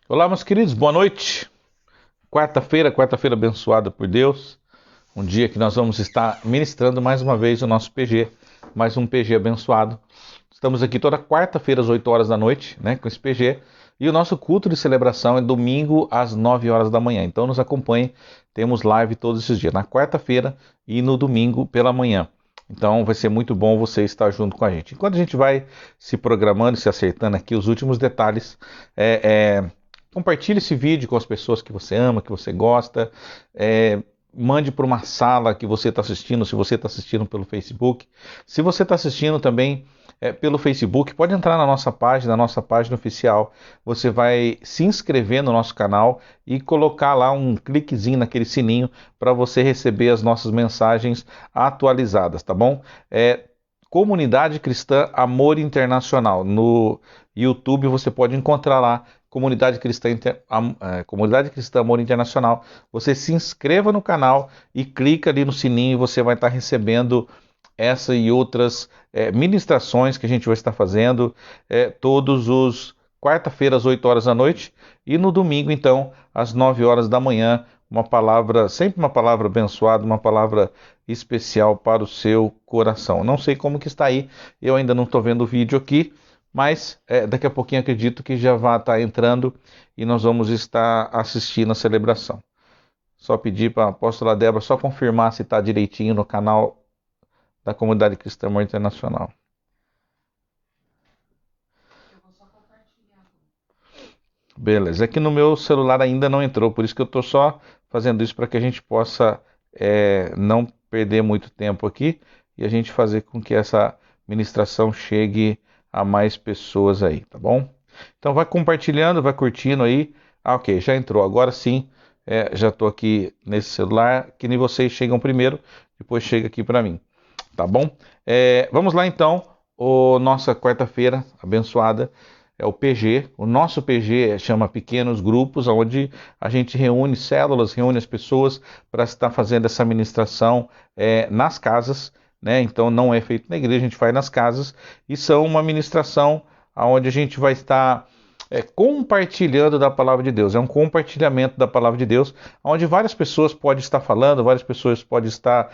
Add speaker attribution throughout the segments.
Speaker 1: Olá, meus queridos, boa noite. Quarta-feira abençoada por Deus. Um dia que nós vamos estar ministrando mais uma vez o nosso PG, mais um PG abençoado. Estamos aqui toda quarta-feira às 8 horas da noite, né, com esse PG. E o nosso culto de celebração é domingo às 9 horas da manhã. Então nos acompanhe, temos live todos esses dias, na quarta-feira e no domingo pela manhã. Então vai ser muito bom você estar junto com a gente. Enquanto a gente vai se programando e se acertando aqui os últimos detalhes, compartilhe esse vídeo com as pessoas que você ama, que você gosta. Mande para uma sala que você está assistindo, se você está assistindo pelo Facebook. Se você está assistindo também pelo Facebook, pode entrar na nossa página oficial. Você vai se inscrever no nosso canal e colocar lá um cliquezinho naquele sininho para você receber as nossas mensagens atualizadas, tá bom? Comunidade Cristã Amor Internacional. No YouTube você pode encontrar lá Comunidade Cristã Amor Internacional. Você se inscreva no canal e clica ali no sininho e você vai estar recebendo essa e outras ministrações que a gente vai estar fazendo todos os quarta-feira às 8 horas da noite e no domingo então às 9 horas da manhã, sempre uma palavra abençoada, uma palavra especial para o seu coração. Não sei como que está aí, eu ainda não estou vendo o vídeo aqui, mas daqui a pouquinho acredito que já vai estar entrando e nós vamos estar assistindo a celebração. Só pedir para a apóstola Débora só confirmar se está direitinho no canal da Comunidade Cristã Amor Internacional. Beleza, aqui no meu celular ainda não entrou, por isso que eu estou só fazendo isso para que a gente possa não perder muito tempo aqui e a gente fazer com que essa ministração chegue a mais pessoas aí, tá bom? Então vai compartilhando, vai curtindo aí. Ok, já entrou, agora sim, já estou aqui nesse celular, que nem vocês chegam primeiro, depois chega aqui para mim, tá bom? Vamos lá então, nossa quarta-feira abençoada. É o PG, o nosso PG chama Pequenos Grupos, onde a gente reúne células, reúne as pessoas para estar fazendo essa ministração nas casas, né? Então não é feito na igreja, a gente faz nas casas, e são uma ministração onde a gente vai estar compartilhando da palavra de Deus. É um compartilhamento da palavra de Deus, onde várias pessoas podem estar falando, várias pessoas podem estar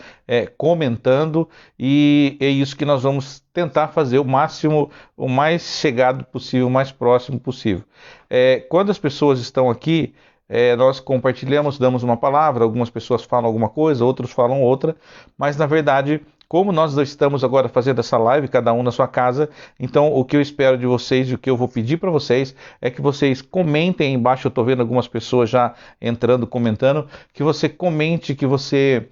Speaker 1: comentando, e é isso que nós vamos tentar fazer o máximo, o mais chegado possível, o mais próximo possível. Quando as pessoas estão aqui, nós compartilhamos, damos uma palavra, algumas pessoas falam alguma coisa, outros falam outra, mas na verdade, como nós estamos agora fazendo essa live, cada um na sua casa, então o que eu espero de vocês e o que eu vou pedir para vocês é que vocês comentem aí embaixo. Eu estou vendo algumas pessoas já entrando, comentando, que você comente, que você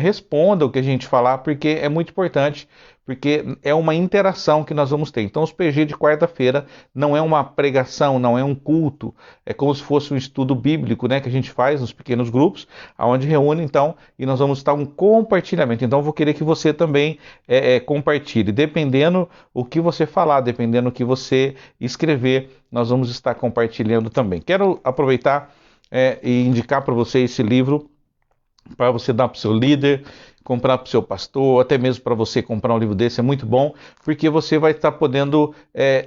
Speaker 1: responda o que a gente falar, porque é muito importante, porque é uma interação que nós vamos ter. Então os PG de quarta-feira não é uma pregação, não é um culto, é como se fosse um estudo bíblico, né, que a gente faz nos pequenos grupos, onde reúne então, e nós vamos estar um compartilhamento. Então eu vou querer que você também compartilhe, dependendo o que você falar, dependendo o que você escrever, nós vamos estar compartilhando também. Quero aproveitar e indicar para você esse livro, para você dar para o seu líder, comprar para o seu pastor, até mesmo para você comprar um livro desse, é muito bom, porque você vai estar podendo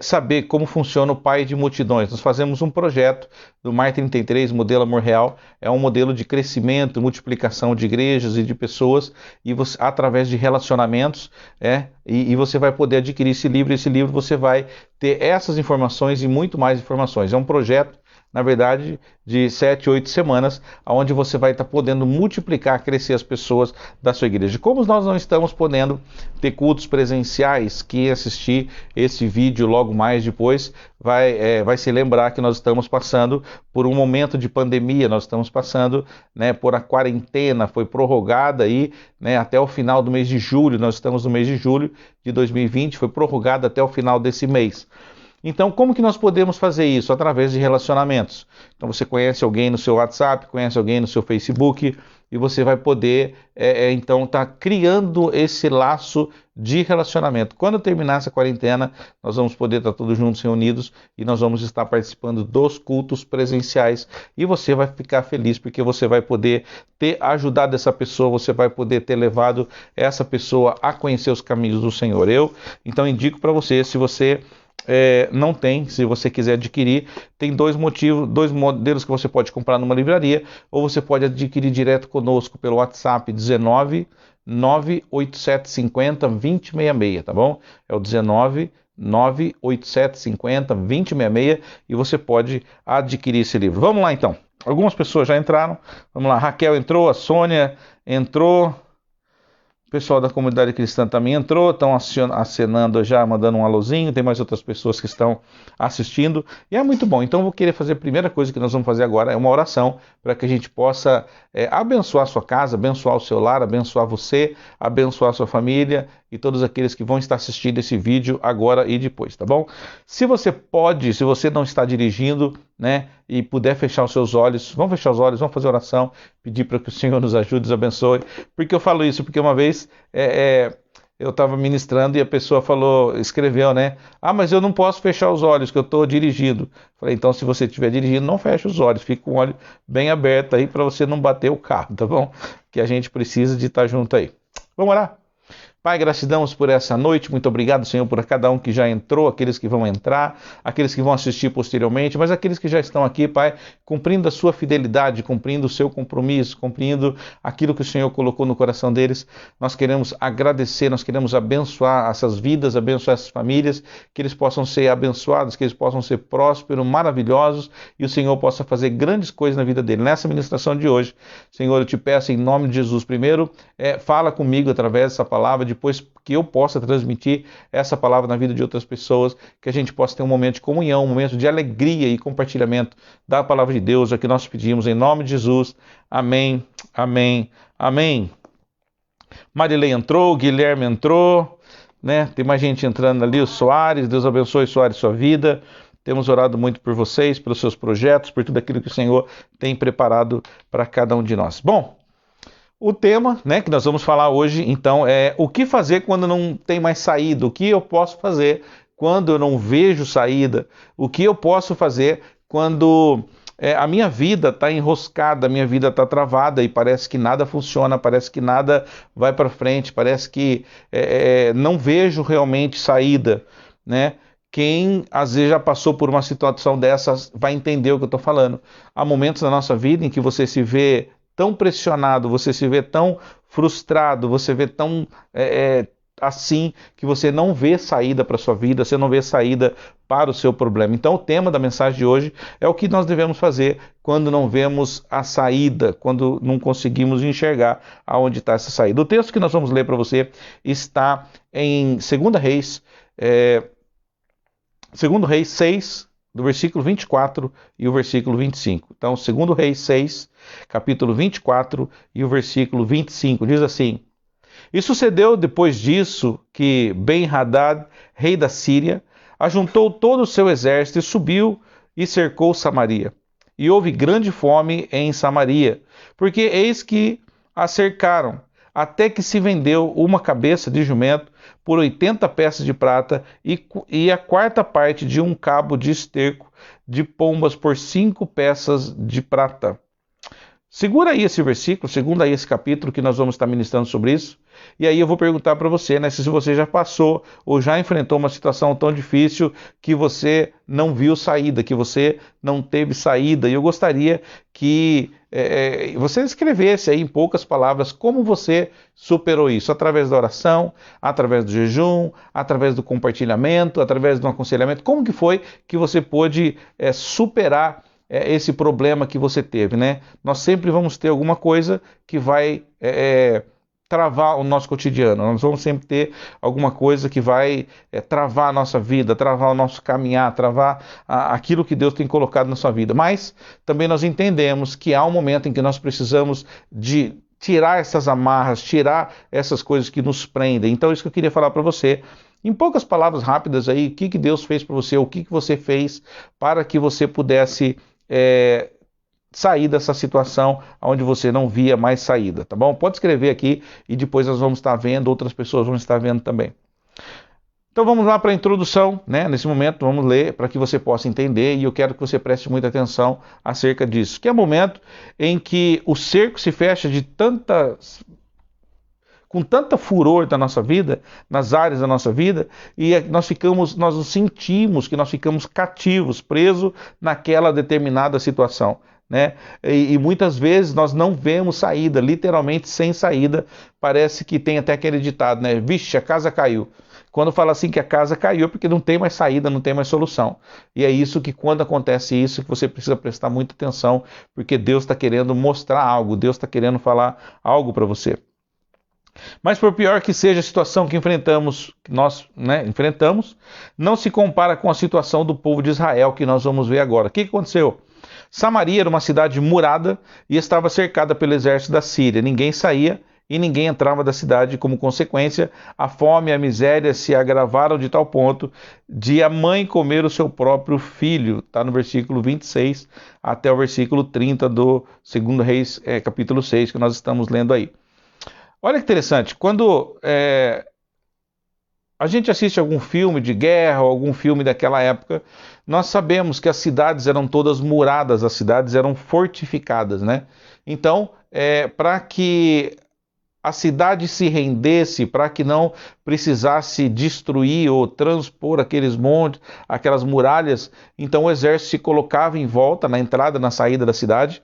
Speaker 1: saber como funciona o Pai de Multidões. Nós fazemos um projeto do Mar 33, modelo Amor Real, é um modelo de crescimento, multiplicação de igrejas e de pessoas, e você, através de relacionamentos, e você vai poder adquirir esse livro você vai ter essas informações e muito mais informações. É um projeto, na verdade, de 7, 8 semanas, onde você vai estar podendo multiplicar, crescer as pessoas da sua igreja. Como nós não estamos podendo ter cultos presenciais, quem assistir esse vídeo logo mais depois vai se lembrar que nós estamos passando por um momento de pandemia, nós estamos passando por a quarentena, foi prorrogada aí até o final do mês de julho, nós estamos no mês de julho de 2020, foi prorrogada até o final desse mês. Então, como que nós podemos fazer isso? Através de relacionamentos. Então, você conhece alguém no seu WhatsApp, conhece alguém no seu Facebook, e você vai poder, então, estar criando esse laço de relacionamento. Quando terminar essa quarentena, nós vamos poder estar todos juntos reunidos e nós vamos estar participando dos cultos presenciais. E você vai ficar feliz porque você vai poder ter ajudado essa pessoa, você vai poder ter levado essa pessoa a conhecer os caminhos do Senhor. Eu, então, indico para você, se você não tem. Se você quiser adquirir, tem dois modelos que você pode comprar numa livraria, ou você pode adquirir direto conosco pelo WhatsApp 19 98750 2066, tá bom? É o 19 98750 2066 e você pode adquirir esse livro. Vamos lá então. Algumas pessoas já entraram. Vamos lá. Raquel entrou, a Sônia entrou. O pessoal da comunidade cristã também entrou, estão acenando já, mandando um alôzinho, tem mais outras pessoas que estão assistindo, e é muito bom. Então eu vou querer fazer, a primeira coisa que nós vamos fazer agora é uma oração, para que a gente possa abençoar a sua casa, abençoar o seu lar, abençoar você, abençoar a sua família, e todos aqueles que vão estar assistindo esse vídeo agora e depois, tá bom? Se você pode, se você não está dirigindo, né, e puder fechar os seus olhos, vamos fechar os olhos, vamos fazer oração, pedir para que o Senhor nos ajude, nos abençoe. Porque eu falo isso? Porque uma vez eu estava ministrando e a pessoa escreveu, né? Ah, mas eu não posso fechar os olhos, que eu estou dirigindo. Falei, então se você estiver dirigindo, não feche os olhos, fique com o olho bem aberto aí para você não bater o carro, tá bom? Que a gente precisa de estar junto aí. Vamos orar? Pai, gratidão por essa noite, muito obrigado, Senhor, por cada um que já entrou, aqueles que vão entrar, aqueles que vão assistir posteriormente, mas aqueles que já estão aqui, Pai, cumprindo a sua fidelidade, cumprindo o seu compromisso, cumprindo aquilo que o Senhor colocou no coração deles. Nós queremos agradecer, nós queremos abençoar essas vidas, abençoar essas famílias, que eles possam ser abençoados, que eles possam ser prósperos, maravilhosos, e o Senhor possa fazer grandes coisas na vida dele. Nessa ministração de hoje, Senhor, eu te peço em nome de Jesus, primeiro, fala comigo através dessa palavra, depois que eu possa transmitir essa palavra na vida de outras pessoas, que a gente possa ter um momento de comunhão, um momento de alegria e compartilhamento da palavra de Deus, é o que nós pedimos em nome de Jesus. Amém, amém, amém. Marilei entrou, Guilherme entrou, né? Tem mais gente entrando ali, o Soares, Deus abençoe, Soares, sua vida. Temos orado muito por vocês, pelos seus projetos, por tudo aquilo que o Senhor tem preparado para cada um de nós. Bom, o tema, né, que nós vamos falar hoje, então, é o que fazer quando não tem mais saída, o que eu posso fazer quando eu não vejo saída, o que eu posso fazer quando a minha vida está enroscada, a minha vida está travada e parece que nada funciona, parece que nada vai para frente, parece que não vejo realmente saída, né? Quem às vezes já passou por uma situação dessas vai entender o que eu estou falando. Há momentos na nossa vida em que você se vê tão pressionado, você se vê tão frustrado, você vê tão assim, que você não vê saída para a sua vida, você não vê saída para o seu problema. Então o tema da mensagem de hoje é o que nós devemos fazer quando não vemos a saída, quando não conseguimos enxergar aonde está essa saída. O texto que nós vamos ler para você está em 2 Reis, 2 Reis 6, do versículo 24 e o versículo 25. Então, 2 Reis 6, capítulo 24 e o versículo 25, diz assim: E sucedeu depois disso que Ben-Hadad, rei da Síria, ajuntou todo o seu exército e subiu e cercou Samaria. E houve grande fome em Samaria, porque eis que a cercaram, até que se vendeu uma cabeça de jumento por 80 peças de prata e a quarta parte de um cabo de esterco de pombas por 5 peças de prata. Segura aí esse versículo, segura aí esse capítulo que nós vamos estar ministrando sobre isso. E aí eu vou perguntar para você, né, se você já passou ou já enfrentou uma situação tão difícil que você não viu saída, que você não teve saída. E eu gostaria que você escrevesse aí em poucas palavras como você superou isso, através da oração, através do jejum, através do compartilhamento, através do aconselhamento. Como que foi que você pôde superar esse problema que você teve, né? Nós sempre vamos ter alguma coisa que vai travar o nosso cotidiano. Nós vamos sempre ter alguma coisa que vai travar a nossa vida, travar o nosso caminhar, travar aquilo que Deus tem colocado na sua vida. Mas também nós entendemos que há um momento em que nós precisamos de tirar essas amarras, tirar essas coisas que nos prendem. Então, isso que eu queria falar para você. Em poucas palavras rápidas aí, o que Deus fez para você, o que você fez para que você pudesse sair dessa situação onde você não via mais saída, tá bom? Pode escrever aqui e depois nós vamos estar vendo, outras pessoas vão estar vendo também. Então vamos lá para a introdução, né? Nesse momento vamos ler para que você possa entender e eu quero que você preste muita atenção acerca disso, que é o momento em que o cerco se fecha de tantas com tanta furor da nossa vida, nas áreas da nossa vida, e nós nos sentimos que nós ficamos cativos, presos naquela determinada situação, né? E muitas vezes nós não vemos saída, literalmente sem saída. Parece que tem até aquele ditado, né? Vixe, a casa caiu. Quando fala assim que a casa caiu, é porque não tem mais saída, não tem mais solução. E é isso que, quando acontece isso, que você precisa prestar muita atenção, porque Deus está querendo mostrar algo, Deus está querendo falar algo para você. Mas por pior que seja a situação que enfrentamos, não se compara com a situação do povo de Israel, que nós vamos ver agora. O que aconteceu? Samaria era uma cidade murada e estava cercada pelo exército da Síria. Ninguém saía e ninguém entrava da cidade. Como consequência, a fome e a miséria se agravaram de tal ponto de a mãe comer o seu próprio filho. Está no versículo 26 até o versículo 30 do 2 Reis, capítulo 6, que nós estamos lendo aí. Olha que interessante, quando a gente assiste algum filme de guerra ou algum filme daquela época, nós sabemos que as cidades eram todas muradas, as cidades eram fortificadas, né? Então, para que a cidade se rendesse, para que não precisasse destruir ou transpor aqueles montes, aquelas muralhas, então o exército se colocava em volta, na entrada e na saída da cidade,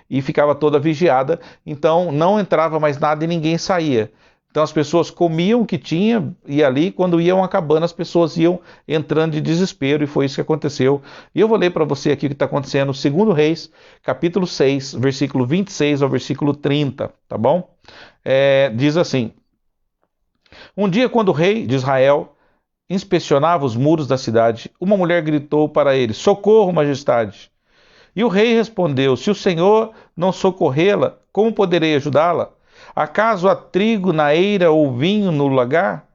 Speaker 1: e ficava toda vigiada, então não entrava mais nada e ninguém saía. Então as pessoas comiam o que tinha, e ali, quando iam acabando, as pessoas iam entrando de desespero, e foi isso que aconteceu. E eu vou ler para você aqui o que está acontecendo, 2 Reis, capítulo 6, versículo 26 ao versículo 30, tá bom? Diz assim: Um dia, quando o rei de Israel inspecionava os muros da cidade, uma mulher gritou para ele: Socorro, majestade! E o rei respondeu: Se o Senhor não socorrê-la, como poderei ajudá-la? Acaso há trigo na eira ou vinho no lagar?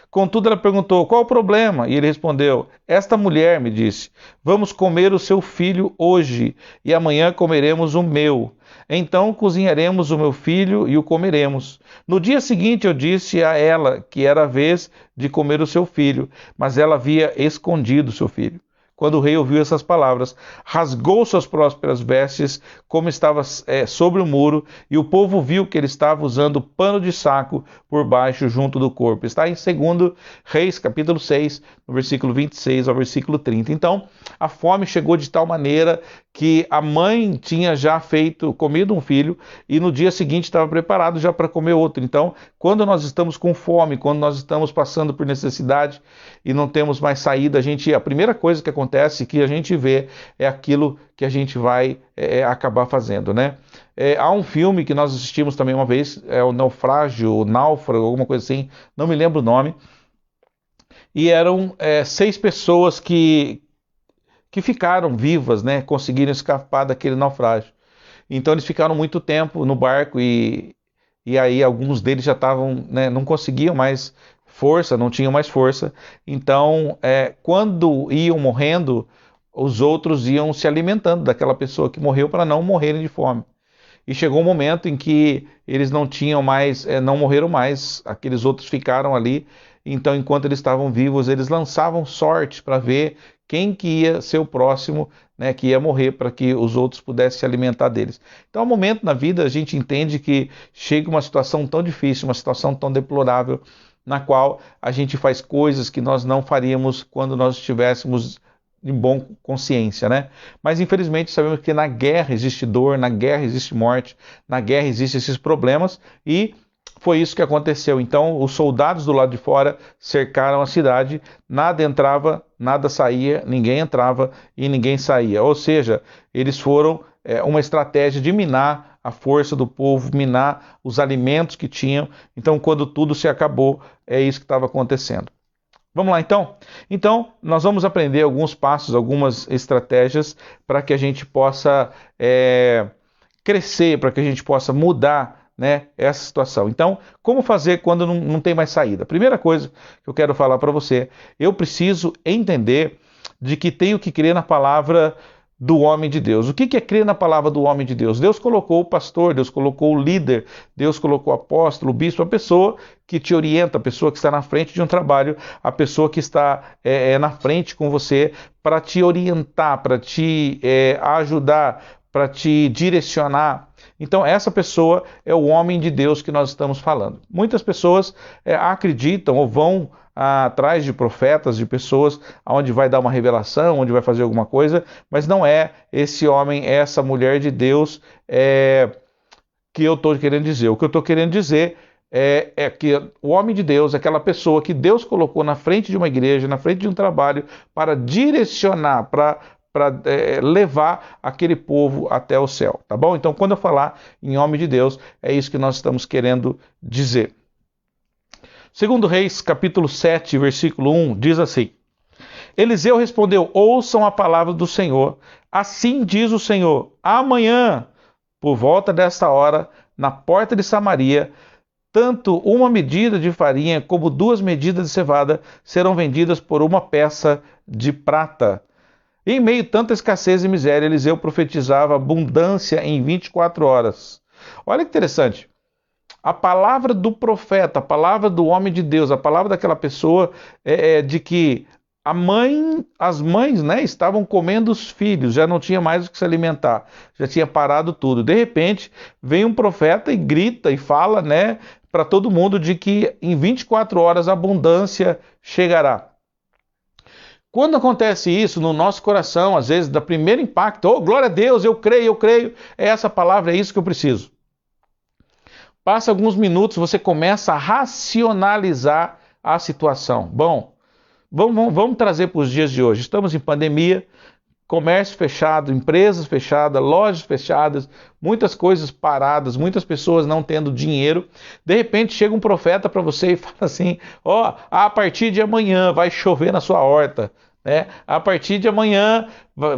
Speaker 1: Contudo, ela perguntou: Qual o problema? E ele respondeu: Esta mulher me disse: Vamos comer o seu filho hoje, e amanhã comeremos o meu. Então cozinharemos o meu filho e o comeremos. No dia seguinte eu disse a ela que era a vez de comer o seu filho, mas ela havia escondido o seu filho. Quando o rei ouviu essas palavras, rasgou suas próprias vestes, como estava sobre o muro, e o povo viu que ele estava usando pano de saco por baixo, junto do corpo. Está em 2 Reis, capítulo 6, no versículo 26 ao versículo 30. Então, a fome chegou de tal maneira que a mãe tinha já comido um filho, e no dia seguinte estava preparado já para comer outro. Então, quando nós estamos com fome, quando nós estamos passando por necessidade e não temos mais saída, a primeira coisa que acontece, que a gente vê, é aquilo que a gente vai acabar fazendo, né? Há um filme que nós assistimos também uma vez, o Naufrágio, o Náufrago, alguma coisa assim, não me lembro o nome, e eram 6 pessoas que ficaram vivas, né? Conseguiram escapar daquele naufrágio. Então eles ficaram muito tempo no barco, e aí alguns deles já estavam, né, não conseguiam mais força, não tinham mais força. Então, quando iam morrendo, os outros iam se alimentando daquela pessoa que morreu para não morrerem de fome. E chegou um momento em que eles não tinham mais, não morreram mais, aqueles outros ficaram ali. Então, enquanto eles estavam vivos, eles lançavam sorte para ver quem que ia ser o próximo, né, que ia morrer, para que os outros pudessem se alimentar deles. Então, há um momento na vida, a gente entende que chega uma situação tão difícil, uma situação tão deplorável, na qual a gente faz coisas que nós não faríamos quando nós estivéssemos em boa consciência, né? Mas infelizmente sabemos que na guerra existe dor, na guerra existe morte, na guerra existem esses problemas, e foi isso que aconteceu. Então os soldados do lado de fora cercaram a cidade, nada entrava, nada saía, ninguém entrava e ninguém saía. Ou seja, eles foram uma estratégia de minar a força do povo, minar os alimentos que tinham. Então, quando tudo se acabou, é isso que estava acontecendo. Vamos lá, então? Então, nós vamos aprender alguns passos, algumas estratégias para que a gente possa crescer, para que a gente possa mudar, né, essa situação. Então, como fazer quando não tem mais saída? Primeira coisa que eu quero falar para você: eu preciso entender de que tenho que crer na palavra do homem de Deus. O que é crer na palavra do homem de Deus? Deus colocou o pastor, Deus colocou o líder, Deus colocou o apóstolo, o bispo, a pessoa que te orienta, a pessoa que está na frente de um trabalho, a pessoa que está na frente com você para te orientar, para te ajudar, para te direcionar. Então, essa pessoa é o homem de Deus que nós estamos falando. Muitas pessoas acreditam ou vão atrás de profetas, de pessoas onde vai dar uma revelação, onde vai fazer alguma coisa, mas não é esse homem, essa mulher de Deus que eu estou querendo dizer. O que eu estou querendo dizer é que o homem de Deus é aquela pessoa que Deus colocou na frente de uma igreja, na frente de um trabalho, para direcionar, para levar aquele povo até o céu, tá bom? Então, quando eu falar em homem de Deus, é isso que nós estamos querendo dizer. Segundo Reis, capítulo 7, versículo 1, diz assim: Eliseu respondeu: ouçam a palavra do Senhor. Assim diz o Senhor: amanhã, por volta desta hora, na porta de Samaria, tanto uma medida de farinha como 2 medidas de cevada serão vendidas por uma peça de prata. Em meio a tanta escassez e miséria, Eliseu profetizava abundância em 24 horas. Olha que interessante. A palavra do profeta, a palavra do homem de Deus, a palavra daquela pessoa de que as mães, né, estavam comendo os filhos, já não tinha mais o que se alimentar, já tinha parado tudo. De repente, vem um profeta e grita e fala, né, para todo mundo de que em 24 horas a abundância chegará. Quando acontece isso no nosso coração, às vezes, dá primeiro impacto, oh, glória a Deus, eu creio, é essa palavra, é isso que eu preciso. Passa alguns minutos, você começa a racionalizar a situação. Bom, vamos trazer para os dias de hoje. Estamos em pandemia, comércio fechado, empresas fechadas, lojas fechadas, muitas coisas paradas, muitas pessoas não tendo dinheiro. De repente chega um profeta para você e fala assim: ó, a partir de amanhã vai chover na sua horta, né? A partir de amanhã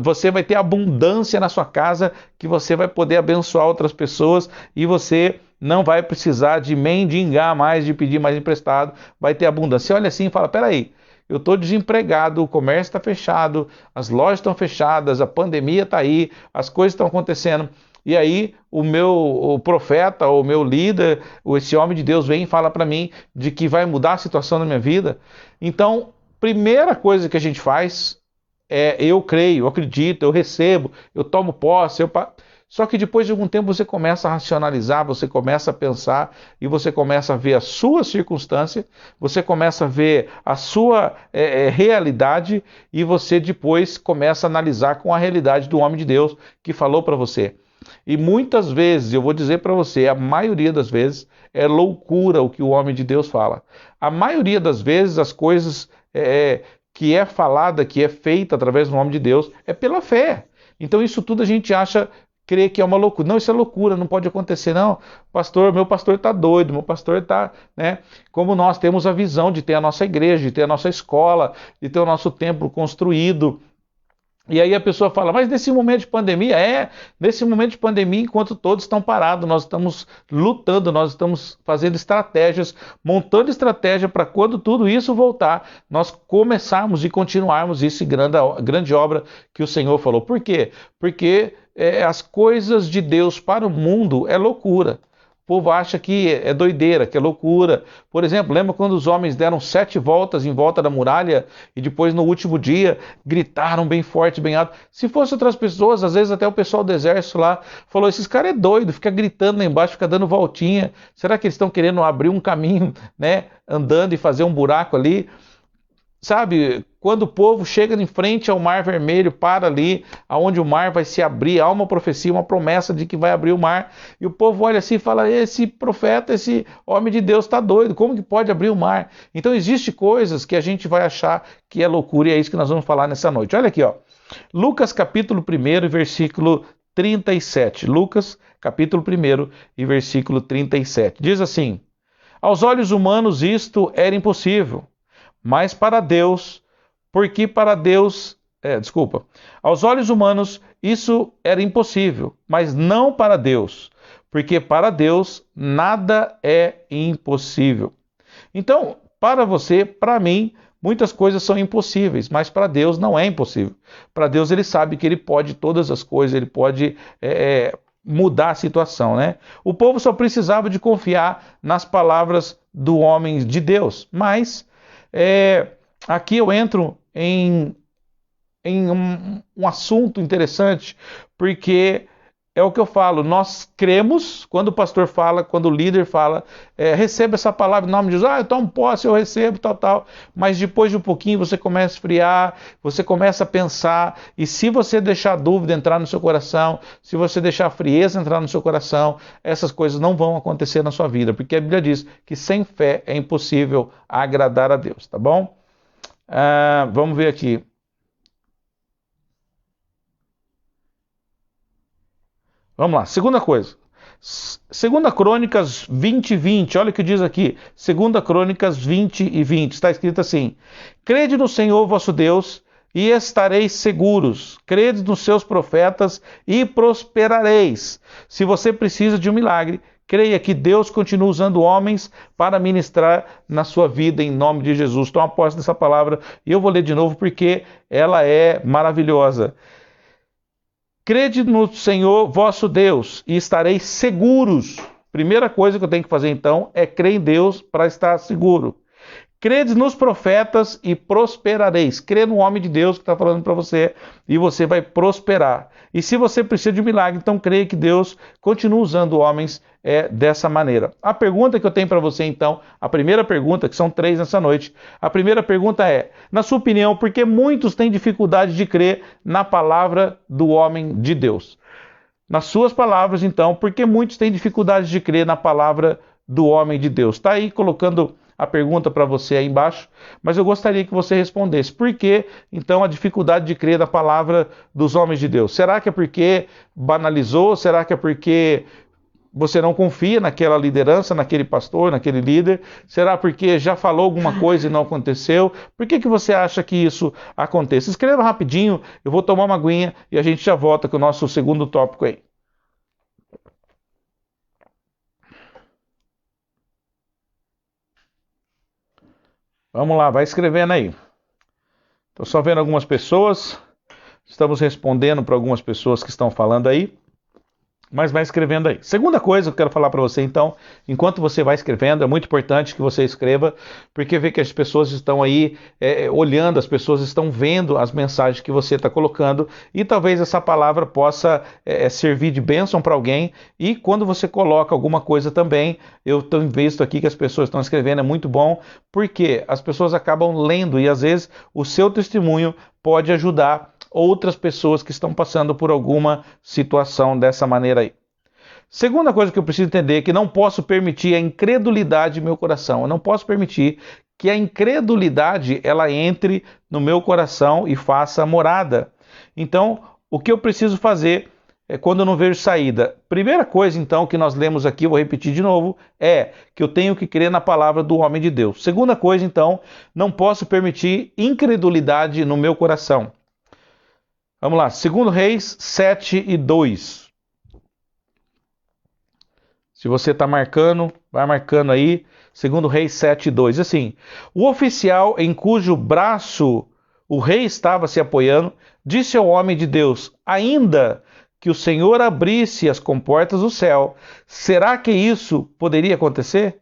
Speaker 1: você vai ter abundância na sua casa, que você vai poder abençoar outras pessoas e você não vai precisar de mendigar mais, de pedir mais emprestado, vai ter abundância. Você olha assim e fala: peraí, eu estou desempregado, o comércio está fechado, as lojas estão fechadas, a pandemia está aí, as coisas estão acontecendo. E aí o profeta, o meu líder, esse homem de Deus vem e fala para mim de que vai mudar a situação na minha vida. Então, primeira coisa que a gente faz é: eu creio, eu acredito, eu recebo, eu tomo posse, Só que depois de algum tempo você começa a racionalizar, você começa a pensar e você começa a ver a sua circunstância, você começa a ver a sua realidade e você depois começa a analisar com a realidade do homem de Deus que falou para você. E muitas vezes, eu vou dizer para você, a maioria das vezes é loucura o que o homem de Deus fala. A maioria das vezes as coisas que é falada, que é feita através do nome de Deus, é pela fé. Então isso tudo a gente acha, crê que é uma loucura. Não, isso é loucura, não pode acontecer, não. Meu pastor está doido, meu pastor está, né? Como nós temos a visão de ter a nossa igreja, de ter a nossa escola, de ter o nosso templo construído. E aí a pessoa fala: mas nesse momento de pandemia, nesse momento de pandemia, enquanto todos estão parados, nós estamos lutando, nós estamos fazendo estratégias, montando estratégia para quando tudo isso voltar, nós começarmos e continuarmos essa grande obra que o Senhor falou. Por quê? Porque as coisas de Deus para o mundo é loucura. O povo acha que é doideira, que é loucura. Por exemplo, lembra quando os homens deram 7 voltas em volta da muralha e depois no último dia gritaram bem forte, bem alto? Se fosse outras pessoas, às vezes até o pessoal do exército lá falou: esses caras é doido, fica gritando lá embaixo, fica dando voltinha. Será que eles estão querendo abrir um caminho, né, andando e fazer um buraco ali? Sabe, quando o povo chega em frente ao Mar Vermelho, para ali, aonde o mar vai se abrir, há uma profecia, uma promessa de que vai abrir o mar, e o povo olha assim e fala: esse profeta, esse homem de Deus está doido, como que pode abrir o mar? Então existem coisas que a gente vai achar que é loucura, e é isso que nós vamos falar nessa noite. Olha aqui, ó, Lucas capítulo 1, versículo 37. Lucas capítulo 1 e versículo 37. Diz assim: aos olhos humanos isto era impossível, mas para Deus, aos olhos humanos isso era impossível, mas não para Deus, porque para Deus nada é impossível. Então, para você, para mim, muitas coisas são impossíveis, mas para Deus não é impossível. Para Deus ele sabe que ele pode todas as coisas, ele pode mudar a situação, né? O povo só precisava de confiar nas palavras do homem de Deus, mas aqui eu entro em um assunto interessante, porque é o que eu falo, nós cremos, quando o pastor fala, quando o líder fala, receba essa palavra em nome de Jesus, eu tomo posse, eu recebo, tal, mas depois de um pouquinho você começa a esfriar, você começa a pensar, e se você deixar a dúvida entrar no seu coração, se você deixar a frieza entrar no seu coração, essas coisas não vão acontecer na sua vida, porque a Bíblia diz que sem fé é impossível agradar a Deus, tá bom? Vamos ver aqui. Vamos lá, segunda coisa. Segunda Crônicas 20:20, olha o que diz aqui. Segunda Crônicas 20:20, está escrito assim: Crede no Senhor vosso Deus e estareis seguros. Crede nos seus profetas e prosperareis. Se você precisa de um milagre, creia que Deus continua usando homens para ministrar na sua vida em nome de Jesus. Toma posse dessa palavra e eu vou ler de novo porque ela é maravilhosa. Crede no Senhor vosso Deus e estareis seguros. Primeira coisa que eu tenho que fazer então é crer em Deus para estar seguro. Crede nos profetas e prosperareis. Crê no homem de Deus que está falando para você e você vai prosperar. E se você precisa de um milagre, então creia que Deus continua usando homens dessa maneira. A pergunta que eu tenho para você então, a primeira pergunta, que são 3 nessa noite, a primeira pergunta é, na sua opinião, por que muitos têm dificuldade de crer na palavra do homem de Deus? Nas suas palavras, então, por que muitos têm dificuldade de crer na palavra do homem de Deus? Está aí colocando a pergunta para você aí embaixo, mas eu gostaria que você respondesse. Por que, então, a dificuldade de crer na palavra dos homens de Deus? Será que é porque banalizou? Será que é porque você não confia naquela liderança, naquele pastor, naquele líder? Será porque já falou alguma coisa e não aconteceu? Por que você acha que isso acontece? Escreva rapidinho, eu vou tomar uma aguinha e a gente já volta com o nosso segundo tópico aí. Vamos lá, vai escrevendo aí. Estou só vendo algumas pessoas. Estamos respondendo para algumas pessoas que estão falando aí. Mas vai escrevendo aí. Segunda coisa que eu quero falar para você, então, enquanto você vai escrevendo, é muito importante que você escreva, porque vê que as pessoas estão aí olhando, as pessoas estão vendo as mensagens que você está colocando, e talvez essa palavra possa servir de bênção para alguém, e quando você coloca alguma coisa também, eu tenho visto aqui que as pessoas estão escrevendo, é muito bom, porque as pessoas acabam lendo, e às vezes o seu testemunho pode ajudar outras pessoas que estão passando por alguma situação dessa maneira aí. Segunda coisa que eu preciso entender é que não posso permitir a incredulidade no meu coração. Eu não posso permitir que a incredulidade ela entre no meu coração e faça morada. Então, o que eu preciso fazer quando eu não vejo saída? Primeira coisa, então, que nós lemos aqui, eu vou repetir de novo, é que eu tenho que crer na palavra do homem de Deus. Segunda coisa, então, não posso permitir incredulidade no meu coração. Vamos lá, 2 Reis 7:2. Se você está marcando, vai marcando aí. 2 Reis 7:2. Assim, o oficial em cujo braço o rei estava se apoiando, disse ao homem de Deus: ainda que o Senhor abrisse as comportas do céu, será que isso poderia acontecer?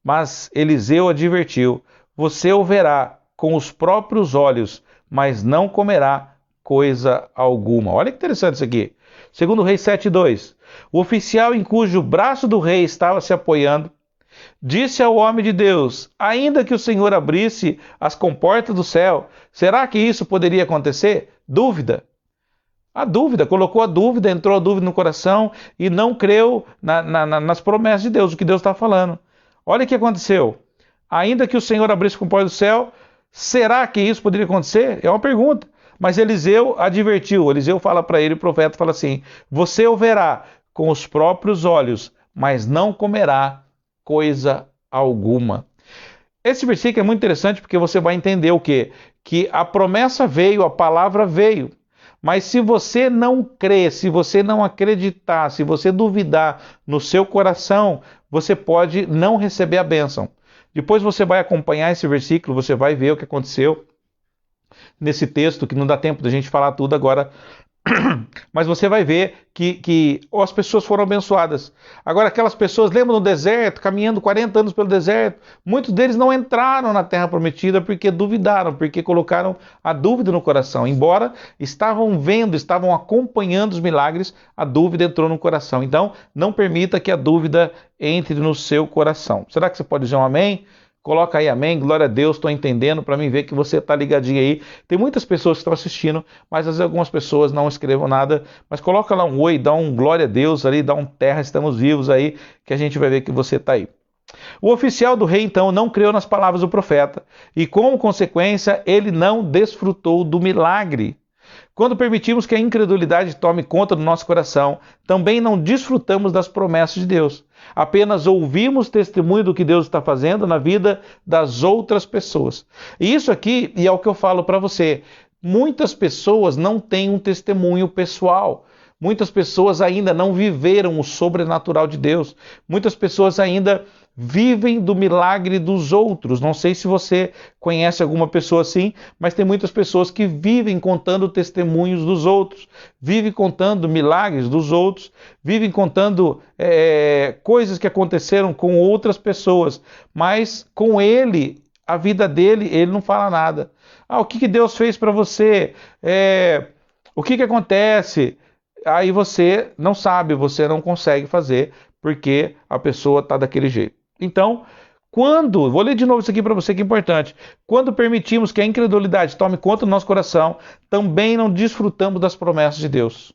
Speaker 1: Mas Eliseu advertiu: você o verá com os próprios olhos, mas não comerá coisa alguma. Olha que interessante isso aqui. 2 Reis 7:2. O oficial em cujo braço do rei estava se apoiando, disse ao homem de Deus: ainda que o Senhor abrisse as comportas do céu, será que isso poderia acontecer? Dúvida. A dúvida, colocou a dúvida, entrou a dúvida no coração e não creu nas promessas de Deus, o que Deus está falando. Olha o que aconteceu. Ainda que o Senhor abrisse as comportas do céu, será que isso poderia acontecer? É uma pergunta. Mas Eliseu advertiu, Eliseu fala para ele, o profeta fala assim: você o verá com os próprios olhos, mas não comerá coisa alguma. Esse versículo é muito interessante porque você vai entender o quê? Que a promessa veio, a palavra veio. Mas se você não crer, se você não acreditar, se você duvidar no seu coração, você pode não receber a bênção. Depois você vai acompanhar esse versículo, você vai ver o que aconteceu nesse texto, que não dá tempo da gente falar tudo agora, Mas você vai ver que as pessoas foram abençoadas. Agora, aquelas pessoas, lembram no deserto, caminhando 40 anos pelo deserto, muitos deles não entraram na terra prometida porque duvidaram, porque colocaram a dúvida no coração. Embora estavam vendo, estavam acompanhando os milagres, a dúvida entrou no coração. Então, não permita que a dúvida entre no seu coração. Será que você pode dizer um amém? Coloca aí amém, glória a Deus, estou entendendo, para mim ver que você está ligadinho aí. Tem muitas pessoas que estão assistindo, mas às vezes algumas pessoas não escrevam nada, mas coloca lá um oi, dá um glória a Deus ali, dá um terra, estamos vivos aí, que a gente vai ver que você está aí. O oficial do rei então não creu nas palavras do profeta e como consequência ele não desfrutou do milagre. Quando permitimos que a incredulidade tome conta do nosso coração, também não desfrutamos das promessas de Deus. Apenas ouvimos testemunho do que Deus está fazendo na vida das outras pessoas. E isso aqui, e é o que eu falo para você, muitas pessoas não têm um testemunho pessoal. Muitas pessoas ainda não viveram o sobrenatural de Deus. Muitas pessoas ainda vivem do milagre dos outros. Não sei se você conhece alguma pessoa assim, mas tem muitas pessoas que vivem contando testemunhos dos outros, vivem contando milagres dos outros, vivem contando coisas que aconteceram com outras pessoas, mas com ele, a vida dele, ele não fala nada. Ah, o que Deus fez para você? O que acontece? Aí você não sabe, você não consegue fazer, porque a pessoa está daquele jeito. Então, vou ler de novo isso aqui para você que é importante, quando permitimos que a incredulidade tome conta do nosso coração, também não desfrutamos das promessas de Deus.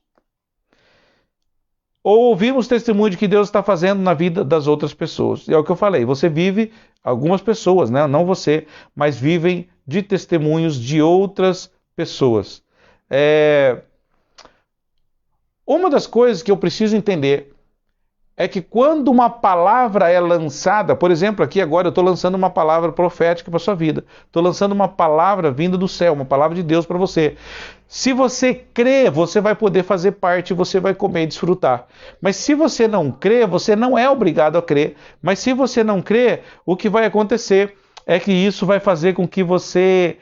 Speaker 1: Ou ouvimos testemunho de que Deus está fazendo na vida das outras pessoas. E é o que eu falei, você vive, algumas pessoas, né? Não você, mas vivem de testemunhos de outras pessoas. Uma das coisas que eu preciso entender é que quando uma palavra é lançada, por exemplo, aqui agora eu estou lançando uma palavra profética para a sua vida, estou lançando uma palavra vinda do céu, uma palavra de Deus para você. Se você crê, você vai poder fazer parte, você vai comer e desfrutar. Mas se você não crê, você não é obrigado a crer. Mas se você não crê, o que vai acontecer é que isso vai fazer com que você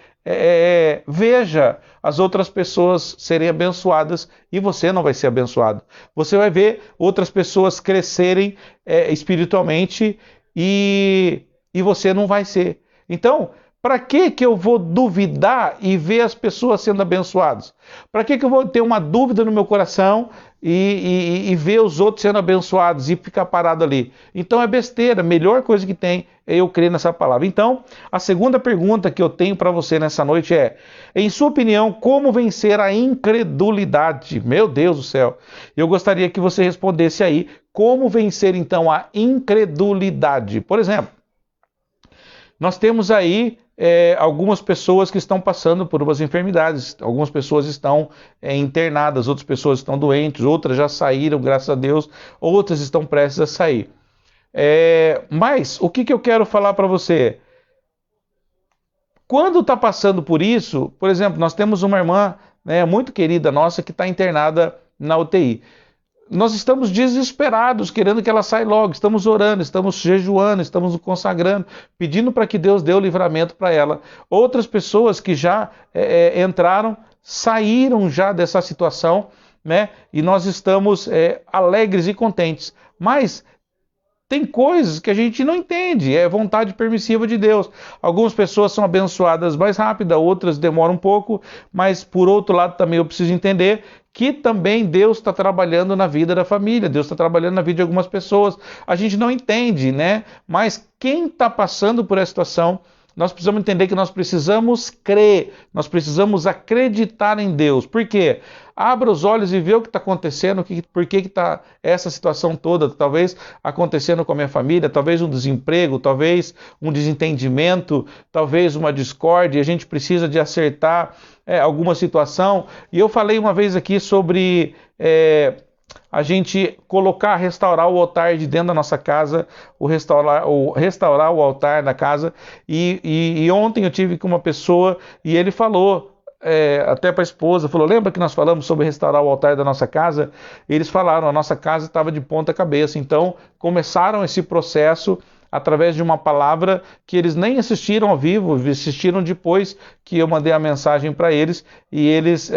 Speaker 1: veja as outras pessoas serem abençoadas e você não vai ser abençoado. Você vai ver outras pessoas crescerem espiritualmente e você não vai ser. Então, para que eu vou duvidar e ver as pessoas sendo abençoadas? Para que eu vou ter uma dúvida no meu coração e ver os outros sendo abençoados e ficar parado ali? Então é besteira, a melhor coisa que tem é eu crer nessa palavra. Então, a segunda pergunta que eu tenho para você nessa noite é, em sua opinião, como vencer a incredulidade? Meu Deus do céu! Eu gostaria que você respondesse aí, como vencer então a incredulidade? Por exemplo, nós temos aí algumas pessoas que estão passando por umas enfermidades, algumas pessoas estão internadas, outras pessoas estão doentes, outras já saíram, graças a Deus, outras estão prestes a sair. Mas o que eu quero falar para você? Quando está passando por isso, por exemplo, nós temos uma irmã muito querida nossa que está internada na UTI. Nós estamos desesperados, querendo que ela saia logo. Estamos orando, estamos jejuando, estamos consagrando, pedindo para que Deus dê o livramento para ela. Outras pessoas que já entraram, saíram já dessa situação, né? E nós estamos alegres e contentes. Mas tem coisas que a gente não entende, é vontade permissiva de Deus. Algumas pessoas são abençoadas mais rápido, outras demoram um pouco, mas por outro lado também eu preciso entender que também Deus está trabalhando na vida da família, Deus está trabalhando na vida de algumas pessoas. A gente não entende, né? Mas quem está passando por essa situação, nós precisamos entender que nós precisamos crer, nós precisamos acreditar em Deus. Por quê? Abra os olhos e vê o que está acontecendo, por que está essa situação toda, talvez acontecendo com a minha família, talvez um desemprego, talvez um desentendimento, talvez uma discórdia, a gente precisa de acertar alguma situação. E eu falei uma vez aqui sobre a gente restaurar o altar de dentro da nossa casa, restaurar o altar da casa. E ontem eu tive com uma pessoa e ele falou, até para a esposa, falou, lembra que nós falamos sobre restaurar o altar da nossa casa? Eles falaram, a nossa casa estava de ponta cabeça. Então começaram esse processo através de uma palavra que eles nem assistiram ao vivo, assistiram depois que eu mandei a mensagem para eles, e eles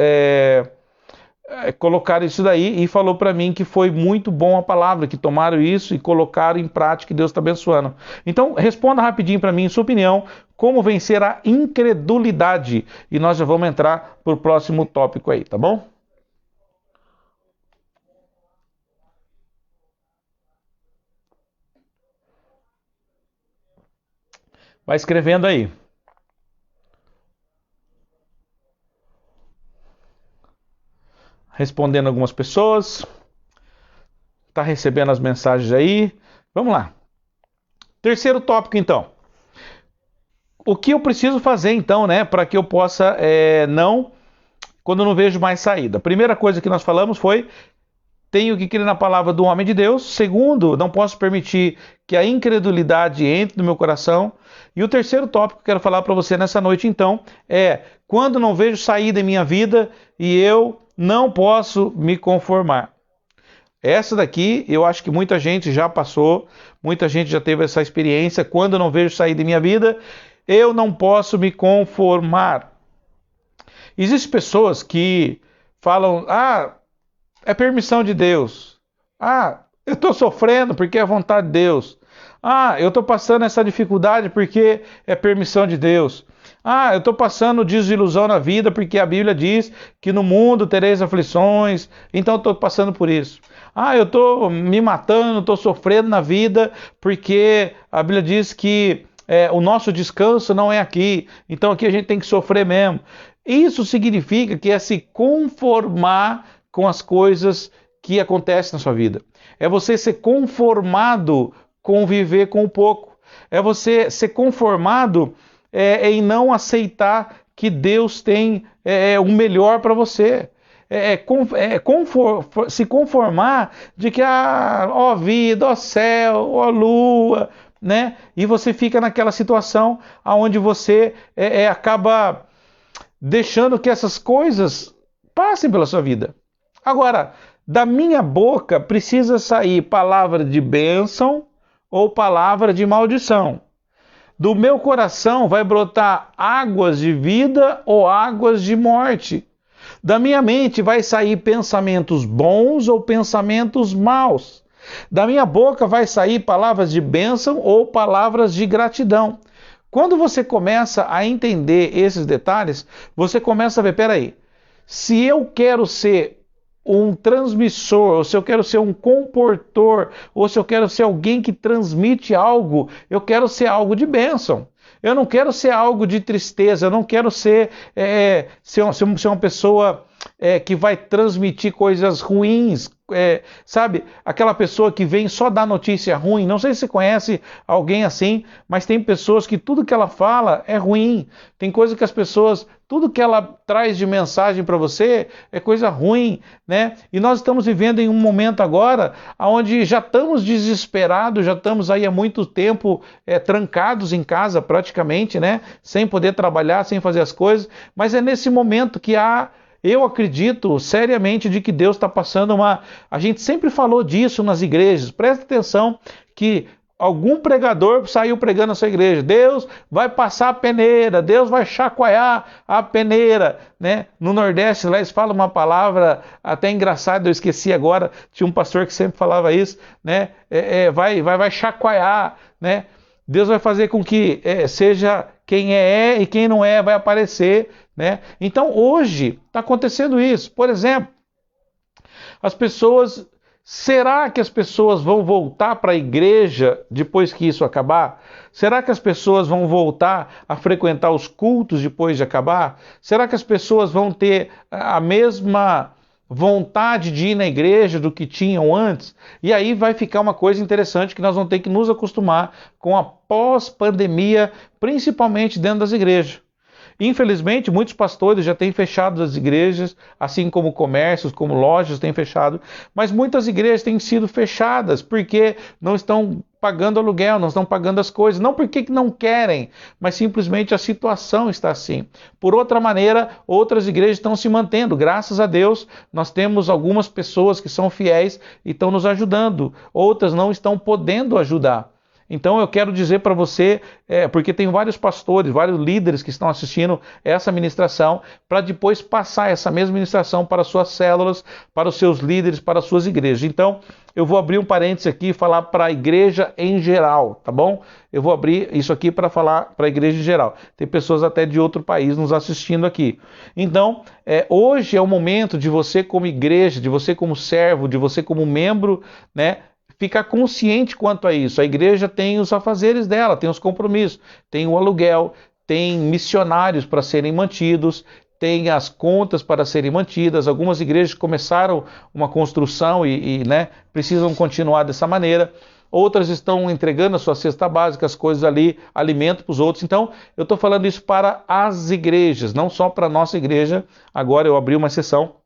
Speaker 1: colocaram isso daí e falou para mim que foi muito bom a palavra, que tomaram isso e colocaram em prática e Deus está abençoando. Então, responda rapidinho para mim, sua opinião, como vencer a incredulidade. E nós já vamos entrar para o próximo tópico aí, tá bom? Vai escrevendo aí. Respondendo algumas pessoas. Tá recebendo as mensagens aí. Vamos lá. Terceiro tópico, então. O que eu preciso fazer, então, né, para que eu possa quando eu não vejo mais saída? A primeira coisa que nós falamos foi: tenho que crer na palavra do homem de Deus. Segundo, não posso permitir que a incredulidade entre no meu coração. E o terceiro tópico que eu quero falar para você nessa noite, então, é: quando não vejo saída em minha vida e eu não posso me conformar. Essa daqui, eu acho que muita gente já passou, muita gente já teve essa experiência. Quando eu não vejo saída em minha vida, eu não posso me conformar. Existem pessoas que falam: é permissão de Deus. Eu estou sofrendo porque é vontade de Deus. Eu estou passando essa dificuldade porque é permissão de Deus. Eu estou passando desilusão na vida porque a Bíblia diz que no mundo tereis aflições, então eu estou passando por isso. Eu estou me matando, estou sofrendo na vida porque a Bíblia diz que o nosso descanso não é aqui, então aqui a gente tem que sofrer mesmo. Isso significa que é se conformar com as coisas que acontecem na sua vida. É você ser conformado com viver com o pouco. É você ser conformado em não aceitar que Deus tem o melhor para você. Se conformar de que, ó vida, ó céu, ó lua, né? E você fica naquela situação onde você acaba deixando que essas coisas passem pela sua vida. Agora, da minha boca precisa sair palavra de bênção ou palavra de maldição. Do meu coração vai brotar águas de vida ou águas de morte. Da minha mente vai sair pensamentos bons ou pensamentos maus. Da minha boca vai sair palavras de bênção ou palavras de gratidão. Quando você começa a entender esses detalhes, você começa a ver: peraí, se eu quero ser um transmissor, ou se eu quero ser um comportor, ou se eu quero ser alguém que transmite algo, eu quero ser algo de bênção. Eu não quero ser algo de tristeza, eu não quero ser uma pessoa que vai transmitir coisas ruins, sabe? Aquela pessoa que vem só dar notícia ruim. Não sei se você conhece alguém assim, mas tem pessoas que tudo que ela fala é ruim. Tem coisa que as pessoas, tudo que ela traz de mensagem para você é coisa ruim, né? E nós estamos vivendo em um momento agora onde já estamos desesperados, já estamos aí há muito tempo trancados em casa praticamente, né? Sem poder trabalhar, sem fazer as coisas. Mas é nesse momento que eu acredito seriamente de que Deus está passando A gente sempre falou disso nas igrejas. Presta atenção que algum pregador saiu pregando na sua igreja: Deus vai passar a peneira, Deus vai chacoalhar a peneira, né? No Nordeste lá eles falam uma palavra até engraçada, eu esqueci agora, tinha um pastor que sempre falava isso, né? Vai chacoalhar, né? Deus vai fazer com que seja quem é e quem não é vai aparecer, né? Então hoje está acontecendo isso. Por exemplo, será que as pessoas vão voltar para a igreja depois que isso acabar? Será que as pessoas vão voltar a frequentar os cultos depois de acabar? Será que as pessoas vão ter a mesma vontade de ir na igreja do que tinham antes? E aí vai ficar uma coisa interessante que nós vamos ter que nos acostumar com a pós-pandemia, principalmente dentro das igrejas. Infelizmente, muitos pastores já têm fechado as igrejas, assim como comércios, como lojas têm fechado, mas muitas igrejas têm sido fechadas porque não estão pagando aluguel, não estão pagando as coisas, não porque não querem, mas simplesmente a situação está assim. Por outra maneira, outras igrejas estão se mantendo, graças a Deus, nós temos algumas pessoas que são fiéis e estão nos ajudando, outras não estão podendo ajudar. Então eu quero dizer para você, porque tem vários pastores, vários líderes que estão assistindo essa ministração, para depois passar essa mesma ministração para as suas células, para os seus líderes, para as suas igrejas. Então eu vou abrir um parênteses aqui e falar para a igreja em geral, tá bom? Eu vou abrir isso aqui para falar para a igreja em geral. Tem pessoas até de outro país nos assistindo aqui. Então, hoje é o momento de você como igreja, de você como servo, de você como membro, né? Ficar consciente quanto a isso. A igreja tem os afazeres dela, tem os compromissos, tem o aluguel, tem missionários para serem mantidos, tem as contas para serem mantidas. Algumas igrejas começaram uma construção né, precisam continuar dessa maneira. Outras estão entregando a sua cesta básica, as coisas ali, alimento para os outros. Então, eu estou falando isso para as igrejas, não só para a nossa igreja. Agora eu abri uma sessão.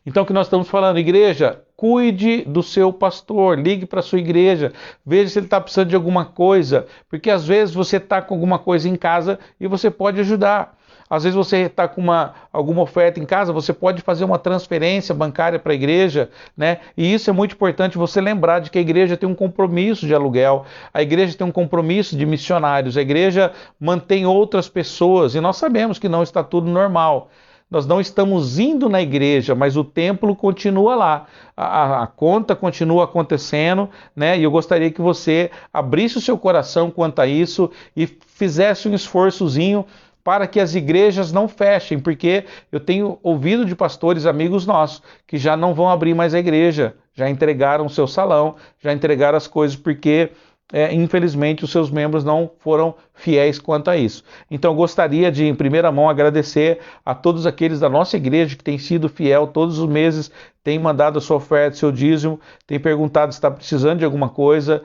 Speaker 1: Então, o que nós estamos falando? Igreja, cuide do seu pastor, ligue para a sua igreja, veja se ele está precisando de alguma coisa, porque às vezes você está com alguma coisa em casa e você pode ajudar. Às vezes você está com alguma oferta em casa, você pode fazer uma transferência bancária para a igreja, né? E isso é muito importante você lembrar de que a igreja tem um compromisso de aluguel, a igreja tem um compromisso de missionários, a igreja mantém outras pessoas e nós sabemos que não está tudo normal. Nós não estamos indo na igreja, mas o templo continua lá. A conta continua acontecendo, né? E eu gostaria que você abrisse o seu coração quanto a isso e fizesse um esforçozinho para que as igrejas não fechem, porque eu tenho ouvido de pastores amigos nossos que já não vão abrir mais a igreja, já entregaram o seu salão, já entregaram as coisas, porque infelizmente os seus membros não foram fiéis quanto a isso. Então eu gostaria de, em primeira mão, agradecer a todos aqueles da nossa igreja que têm sido fiel todos os meses, têm mandado a sua oferta, seu dízimo, têm perguntado se está precisando de alguma coisa.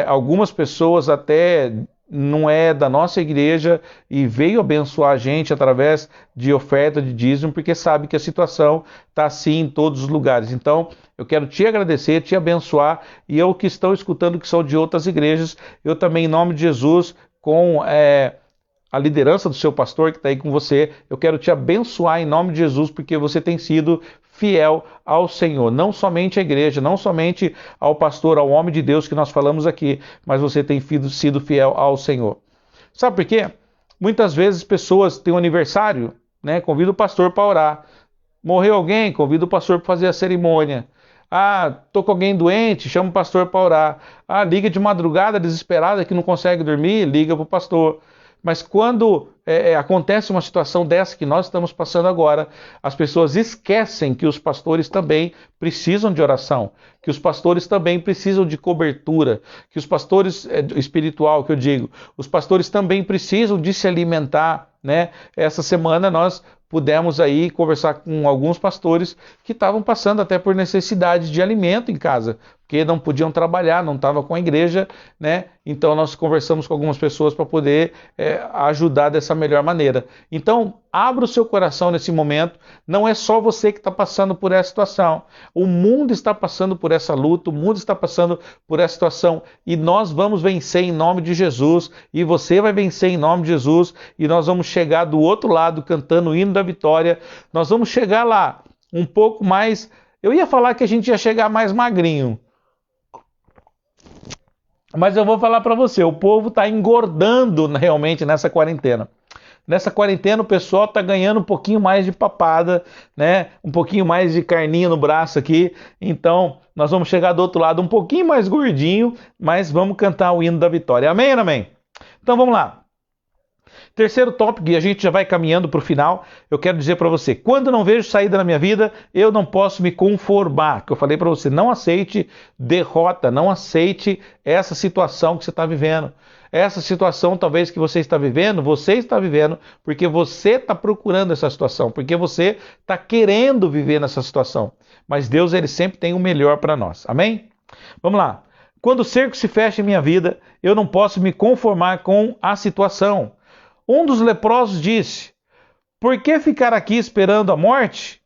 Speaker 1: Algumas pessoas até não é da nossa igreja e veio abençoar a gente através de oferta de dízimo, porque sabe que a situação está assim em todos os lugares. Então, eu quero te agradecer, te abençoar, e eu que estou escutando que são de outras igrejas, eu também, em nome de Jesus, com a liderança do seu pastor que está aí com você, eu quero te abençoar em nome de Jesus, porque você tem sido fiel ao Senhor, não somente à igreja, não somente ao pastor, ao homem de Deus que nós falamos aqui, mas você tem sido fiel ao Senhor. Sabe por quê? Muitas vezes pessoas têm um aniversário, né? Convida o pastor para orar. Morreu alguém, convida o pastor para fazer a cerimônia. Tô com alguém doente, chama o pastor para orar. Liga de madrugada desesperada que não consegue dormir, liga para o pastor. Mas quando acontece uma situação dessa que nós estamos passando agora, as pessoas esquecem que os pastores também precisam de oração, que os pastores também precisam de cobertura, que os pastores espiritual, que eu digo, os pastores também precisam de se alimentar, né? Essa semana nós pudemos aí conversar com alguns pastores que estavam passando até por necessidade de alimento em casa, porque não podiam trabalhar, não estavam com a igreja, né? Então nós conversamos com algumas pessoas para poder ajudar dessa melhor maneira. Então, abra o seu coração nesse momento, não é só você que está passando por essa situação, o mundo está passando por essa luta, o mundo está passando por essa situação, e nós vamos vencer em nome de Jesus, e você vai vencer em nome de Jesus, e nós vamos chegar do outro lado cantando o hino da vitória, nós vamos chegar lá um pouco mais, eu ia falar que a gente ia chegar mais magrinho, mas eu vou falar para você, o povo está engordando realmente nessa quarentena. Nessa quarentena o pessoal está ganhando um pouquinho mais de papada, né? Um pouquinho mais de carninha no braço aqui. Então nós vamos chegar do outro lado um pouquinho mais gordinho, mas vamos cantar o hino da vitória. Amém, amém? Então vamos lá. Terceiro tópico, e a gente já vai caminhando para o final, eu quero dizer para você, quando não vejo saída na minha vida, eu não posso me conformar. Que eu falei para você, não aceite derrota, não aceite essa situação que você está vivendo. Essa situação talvez que você está vivendo porque você está procurando essa situação, porque você está querendo viver nessa situação. Mas Deus, Ele sempre tem o melhor para nós. Amém? Vamos lá. Quando o cerco se fecha em minha vida, eu não posso me conformar com a situação. Um dos leprosos disse, por que ficar aqui esperando a morte?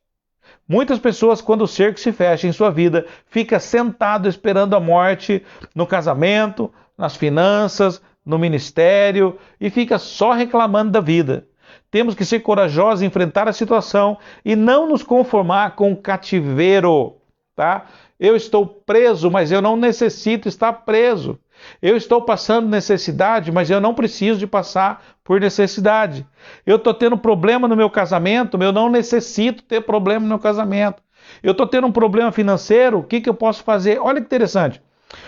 Speaker 1: Muitas pessoas, quando o cerco se fecha em sua vida, fica sentado esperando a morte no casamento, nas finanças, no ministério e fica só reclamando da vida. Temos que ser corajosos, enfrentar a situação e não nos conformar com o cativeiro, tá? Eu estou preso, mas eu não necessito estar preso. Eu estou passando necessidade, mas eu não preciso de passar por necessidade. Eu estou tendo problema no meu casamento, mas eu não necessito ter problema no meu casamento. Eu estou tendo um problema financeiro, o que eu posso fazer? Olha que interessante.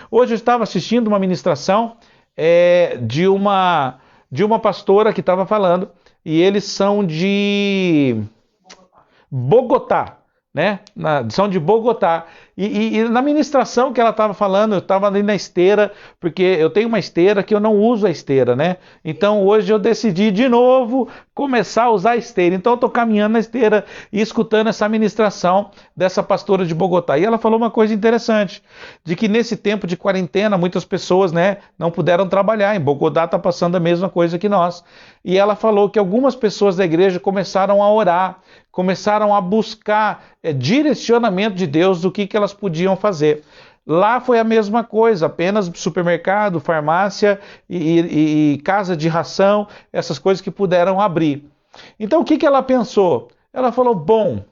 Speaker 1: Hoje eu estava assistindo uma ministração de uma pastora que estava falando, e eles são de Bogotá, né? São de Bogotá. E na ministração que ela estava falando, eu estava ali na esteira, porque eu tenho uma esteira que eu não uso a esteira, né? Então hoje eu decidi de novo começar a usar a esteira. Então eu estou caminhando na esteira e escutando essa ministração dessa pastora de Bogotá. E ela falou uma coisa interessante, de que nesse tempo de quarentena muitas pessoas, né, não puderam trabalhar. Em Bogotá está passando a mesma coisa que nós. E ela falou que algumas pessoas da igreja começaram a orar, começaram a buscar direcionamento de Deus do que elas podiam fazer. Lá foi a mesma coisa, apenas supermercado, farmácia e casa de ração, essas coisas que puderam abrir. Então o que ela pensou? Ela falou, bom,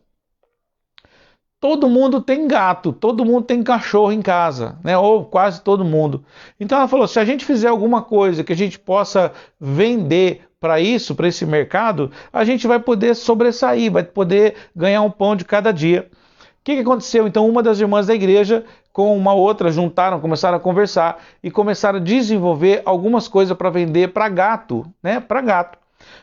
Speaker 1: todo mundo tem gato, todo mundo tem cachorro em casa, né? Ou quase todo mundo. Então ela falou, se a gente fizer alguma coisa que a gente possa vender para isso, para esse mercado, a gente vai poder sobressair, vai poder ganhar um pão de cada dia. O que aconteceu? Então uma das irmãs da igreja com uma outra juntaram, começaram a conversar e começaram a desenvolver algumas coisas para vender para gato, né? Para gato.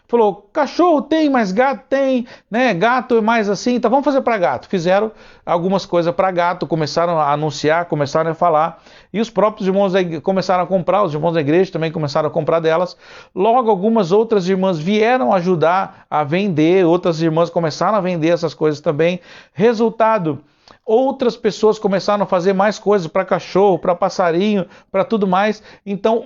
Speaker 1: Falou, cachorro tem, mas gato tem, né? Gato é mais assim, então vamos fazer para gato. Fizeram algumas coisas para gato, começaram a anunciar, começaram a falar, e os próprios irmãos começaram a comprar, os irmãos da igreja também começaram a comprar delas. Logo, algumas outras irmãs vieram ajudar a vender, outras irmãs começaram a vender essas coisas também. Resultado, outras pessoas começaram a fazer mais coisas para cachorro, para passarinho, para tudo mais. Então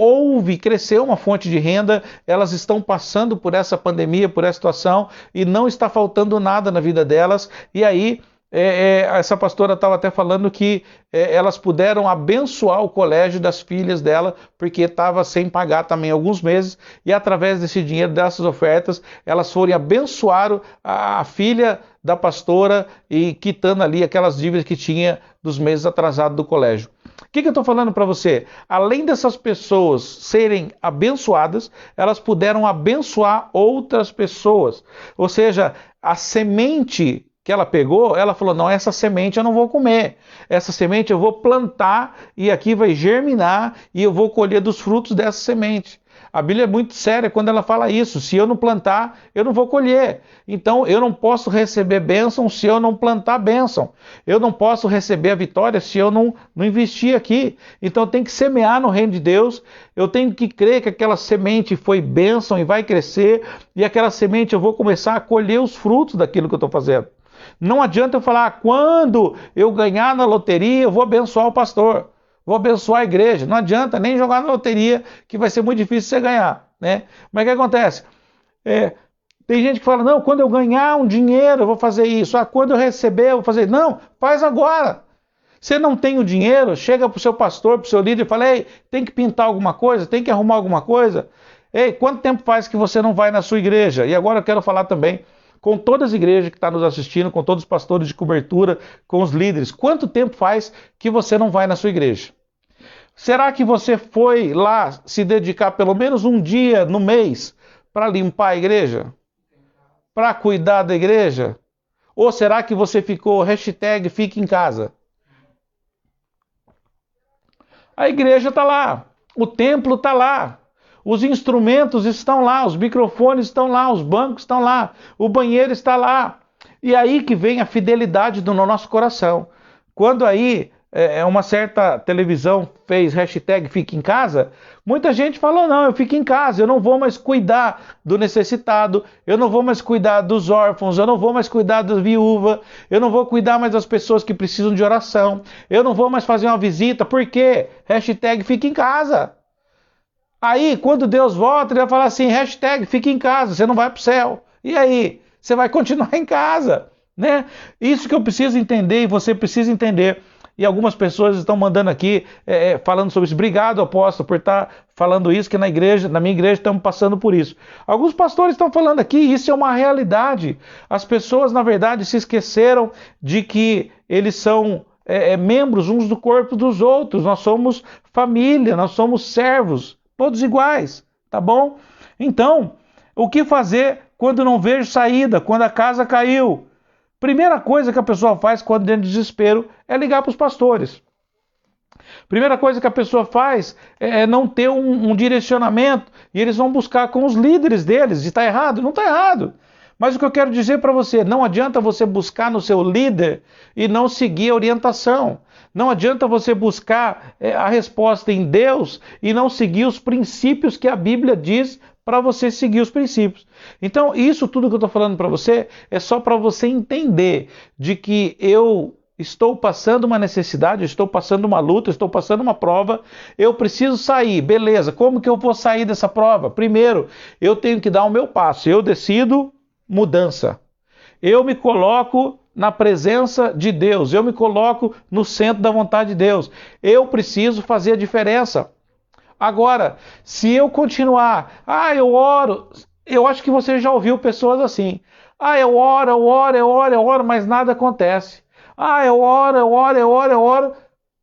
Speaker 1: cresceu uma fonte de renda, elas estão passando por essa pandemia, por essa situação, e não está faltando nada na vida delas. E aí, essa pastora estava até falando que elas puderam abençoar o colégio das filhas dela, porque estava sem pagar também alguns meses, e através desse dinheiro, dessas ofertas, elas foram abençoar a filha da pastora e quitando ali aquelas dívidas que tinha dos meses atrasados do colégio. O que eu estou falando para você? Além dessas pessoas serem abençoadas, elas puderam abençoar outras pessoas. Ou seja, a semente que ela pegou, ela falou, não, essa semente eu não vou comer, essa semente eu vou plantar e aqui vai germinar e eu vou colher dos frutos dessa semente. A Bíblia é muito séria quando ela fala isso, se eu não plantar, eu não vou colher. Então eu não posso receber bênção se eu não plantar bênção. Eu não posso receber a vitória se eu não investir aqui. Então eu tenho que semear no reino de Deus, eu tenho que crer que aquela semente foi bênção e vai crescer, e aquela semente eu vou começar a colher os frutos daquilo que eu estou fazendo. Não adianta eu falar, quando eu ganhar na loteria, eu vou abençoar o pastor, vou abençoar a igreja. Não adianta nem jogar na loteria, que vai ser muito difícil você ganhar, né? Mas o que acontece? Tem gente que fala, não, quando eu ganhar um dinheiro, eu vou fazer isso. Quando eu receber, eu vou fazer. Não, faz agora. Você não tem o dinheiro, chega para o seu pastor, para o seu líder e fala, ei, tem que pintar alguma coisa, tem que arrumar alguma coisa. Ei, quanto tempo faz que você não vai na sua igreja? E agora eu quero falar também com todas as igrejas que estão nos assistindo, com todos os pastores de cobertura, com os líderes. Quanto tempo faz que você não vai na sua igreja? Será que você foi lá se dedicar pelo menos um dia no mês para limpar a igreja? Para cuidar da igreja? Ou será que você ficou #fique em casa? A igreja está lá, o templo está lá. Os instrumentos estão lá, os microfones estão lá, os bancos estão lá, o banheiro está lá. E aí que vem a fidelidade do nosso coração. Quando aí uma certa televisão fez #fique em casa, muita gente falou, não, eu fico em casa, eu não vou mais cuidar do necessitado, eu não vou mais cuidar dos órfãos, eu não vou mais cuidar da viúva, eu não vou cuidar mais das pessoas que precisam de oração, eu não vou mais fazer uma visita, por quê? #fique em casa. Aí, quando Deus volta, ele vai falar assim, #fique em casa, você não vai para o céu. E aí? Você vai continuar em casa, né? Isso que eu preciso entender e você precisa entender. E algumas pessoas estão mandando aqui, falando sobre isso. Obrigado, apóstolo, por estar falando isso, que na minha igreja estamos passando por isso. Alguns pastores estão falando aqui, isso é uma realidade. As pessoas, na verdade, se esqueceram de que eles são membros uns do corpo dos outros. Nós somos família, nós somos servos, todos iguais, tá bom? Então, o que fazer quando não vejo saída, quando a casa caiu? Primeira coisa que a pessoa faz quando dentro de desespero é ligar para os pastores. Primeira coisa que a pessoa faz é não ter um direcionamento, e eles vão buscar com os líderes deles. E está errado? Não está errado. Mas o que eu quero dizer para você, não adianta você buscar no seu líder e não seguir a orientação. Não adianta você buscar a resposta em Deus e não seguir os princípios que a Bíblia diz para você seguir os princípios. Então, isso tudo que eu estou falando para você é só para você entender de que eu estou passando uma necessidade, estou passando uma luta, estou passando uma prova, eu preciso sair, beleza, como que eu vou sair dessa prova? Primeiro, eu tenho que dar o meu passo, eu decido mudança. Eu me coloco na presença de Deus, eu me coloco no centro da vontade de Deus. Eu preciso fazer a diferença. Agora, se eu continuar, eu oro, eu acho que você já ouviu pessoas assim, eu oro, mas nada acontece. Eu oro,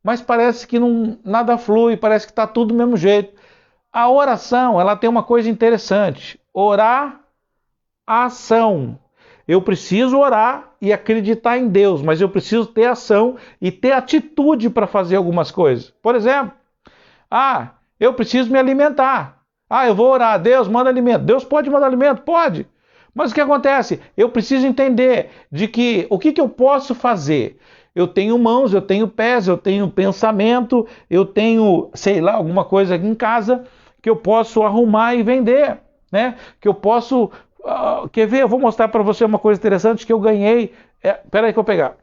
Speaker 1: mas parece que nada flui, parece que está tudo do mesmo jeito. A oração, ela tem uma coisa interessante, orar, ação. Eu preciso orar e acreditar em Deus, mas eu preciso ter ação e ter atitude para fazer algumas coisas. Por exemplo, eu preciso me alimentar. Eu vou orar, Deus manda alimento. Deus pode mandar alimento? Pode. Mas o que acontece? Eu preciso entender de que o que eu posso fazer? Eu tenho mãos, eu tenho pés, eu tenho pensamento, eu tenho, sei lá, alguma coisa aqui em casa que eu posso arrumar e vender, né? Que eu posso... quer ver? Eu vou mostrar para você uma coisa interessante que eu ganhei. Espera aí que eu vou pegar.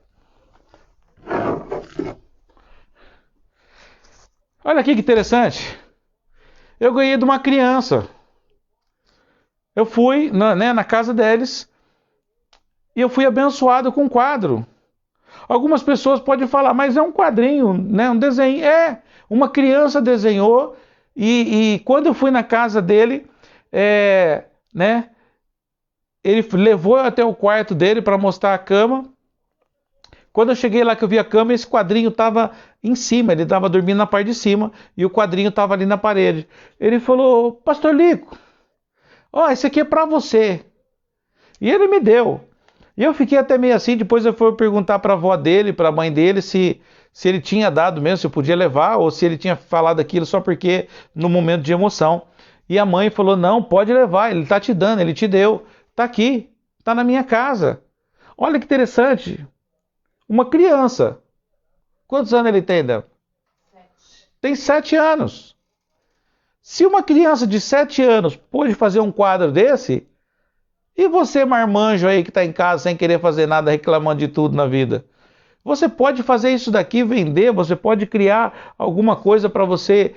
Speaker 1: Olha aqui que interessante. Eu ganhei de uma criança. Eu fui na casa deles e eu fui abençoado com um quadro. Algumas pessoas podem falar, mas é um quadrinho, né? Um desenho. Uma criança desenhou e quando eu fui na casa dele, né? Ele levou até o quarto dele para mostrar a cama. Quando eu cheguei lá que eu vi a cama, esse quadrinho estava em cima, ele estava dormindo na parte de cima e o quadrinho estava ali na parede. Ele falou, Pastor Lico, esse aqui é para você. E ele me deu. E eu fiquei até meio assim, depois eu fui perguntar para a avó dele, para a mãe dele, se ele tinha dado mesmo, se eu podia levar, ou se ele tinha falado aquilo só porque no momento de emoção. E a mãe falou, não, pode levar, ele está te dando, ele te deu. Está aqui, está na minha casa. Olha que interessante. Uma criança. Quantos anos ele tem, Débora? 7. Tem 7 anos. Se uma criança de 7 anos pôde fazer um quadro desse, e você, marmanjo aí que está em casa sem querer fazer nada, reclamando de tudo na vida, você pode fazer isso daqui, vender, você pode criar alguma coisa para você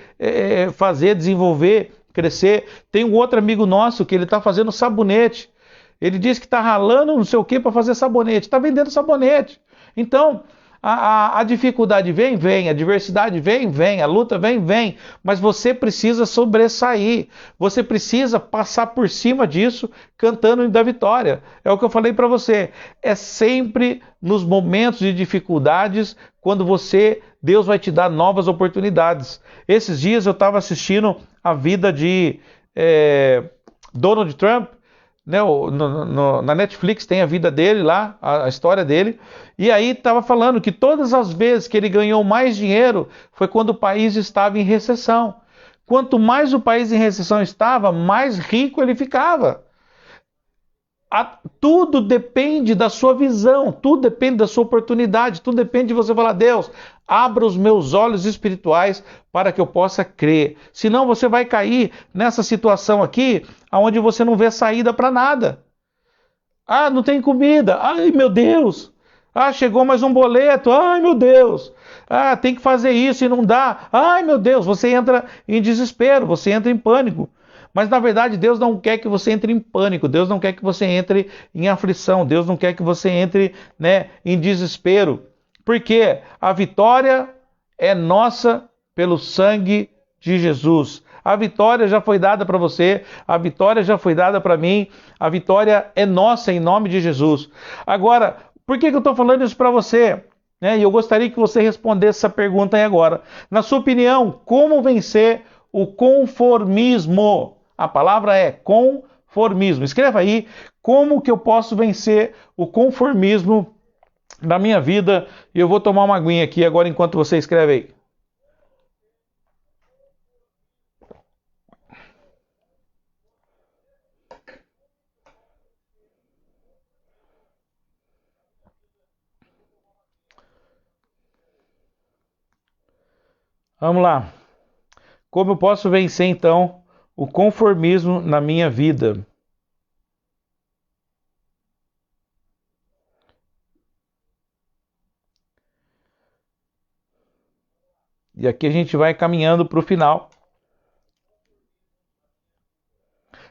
Speaker 1: fazer, desenvolver, crescer. Tem um outro amigo nosso que ele está fazendo sabonete. Ele diz que está ralando não sei o que para fazer sabonete. Está vendendo sabonete. Então, a dificuldade vem, a adversidade vem, a luta vem, mas você precisa sobressair, você precisa passar por cima disso cantando o hino da vitória. É o que eu falei para você, é sempre nos momentos de dificuldades quando Deus vai te dar novas oportunidades. Esses dias eu estava assistindo a vida de Donald Trump, né, na Netflix tem a vida dele lá, a história dele, e aí estava falando que todas as vezes que ele ganhou mais dinheiro foi quando o país estava em recessão. Quanto mais o país em recessão estava, mais rico ele ficava. Tudo depende da sua visão, tudo depende da sua oportunidade, tudo depende de você falar, Deus, abra os meus olhos espirituais para que eu possa crer. Senão você vai cair nessa situação aqui, onde você não vê saída para nada. Não tem comida, ai meu Deus. Chegou mais um boleto, ai meu Deus. Tem que fazer isso e não dá, ai meu Deus. Você entra em desespero, você entra em pânico. Mas na verdade Deus não quer que você entre em pânico, Deus não quer que você entre em aflição, Deus não quer que você entre, em desespero. Porque a vitória é nossa pelo sangue de Jesus. A vitória já foi dada para você, a vitória já foi dada para mim, a vitória é nossa em nome de Jesus. Agora, por que eu estou falando isso para você? né? E eu gostaria que você respondesse essa pergunta aí agora. Na sua opinião, como vencer o conformismo? A palavra é conformismo. Escreva aí como que eu posso vencer o conformismo na minha vida. E eu vou tomar uma aguinha aqui agora enquanto você escreve aí. Vamos lá. Como eu posso vencer então o conformismo na minha vida? E aqui a gente vai caminhando para o final.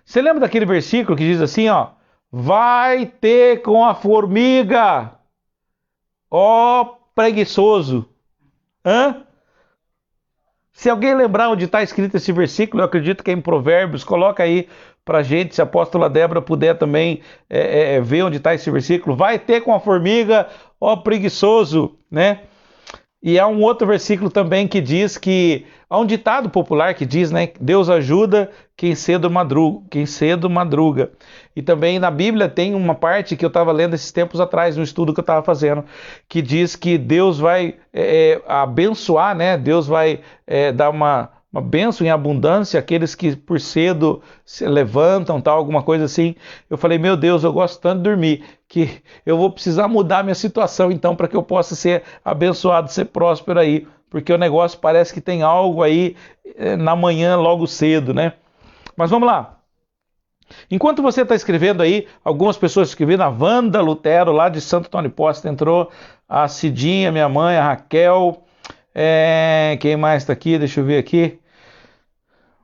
Speaker 1: Você lembra daquele versículo que diz assim, ó: vai ter com a formiga, ó preguiçoso. Hã? Se alguém lembrar onde está escrito esse versículo, eu acredito que é em Provérbios, coloca aí pra gente, se a apóstola Débora puder também ver onde está esse versículo. Vai ter com a formiga, ó preguiçoso, né? E há um outro versículo também que diz que, há um ditado popular que diz, né, Deus ajuda quem cedo madruga. E também na Bíblia tem uma parte que eu estava lendo esses tempos atrás, no estudo que eu estava fazendo, que diz que Deus vai abençoar, né, Deus vai dar uma bênção em abundância àqueles que por cedo se levantam, tal, alguma coisa assim. Eu falei, meu Deus, eu gosto tanto de dormir, que eu vou precisar mudar minha situação então para que eu possa ser abençoado, ser próspero aí, porque o negócio parece que tem algo aí na manhã logo cedo, né? Mas vamos lá. Enquanto você está escrevendo aí, algumas pessoas escrevendo, a Wanda Lutero lá de Santo Antônio Posta entrou, a Cidinha, minha mãe, a Raquel, quem mais está aqui? Deixa eu ver aqui.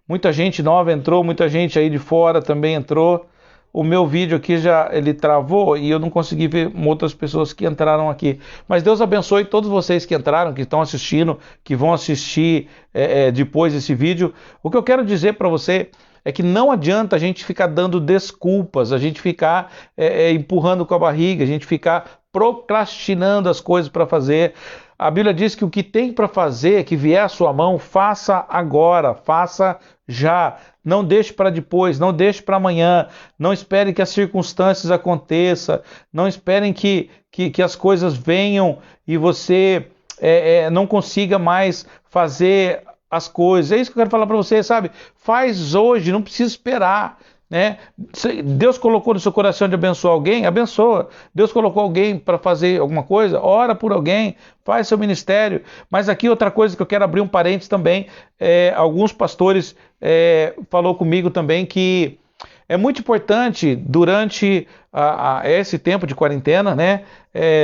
Speaker 1: Muita gente nova entrou, muita gente aí de fora também entrou. O meu vídeo aqui já ele travou e eu não consegui ver outras pessoas que entraram aqui. Mas Deus abençoe todos vocês que entraram, que estão assistindo, que vão assistir depois desse vídeo. O que eu quero dizer para você é que não adianta a gente ficar dando desculpas, a gente ficar empurrando com a barriga, a gente ficar procrastinando as coisas para fazer. A Bíblia diz que o que tem para fazer, que vier à sua mão, faça agora, faça já. Não deixe para depois, não deixe para amanhã. Não espere que as circunstâncias aconteçam. Não esperem que as coisas venham e você não consiga mais fazer as coisas. É isso que eu quero falar para você, sabe? Faz hoje, não precisa esperar. Né? Deus colocou no seu coração de abençoar alguém, abençoa. Deus colocou alguém para fazer alguma coisa, ora por alguém, faz seu ministério. Mas aqui outra coisa que eu quero abrir um parênteses também, alguns pastores falou comigo também que é muito importante durante esse tempo de quarentena, né?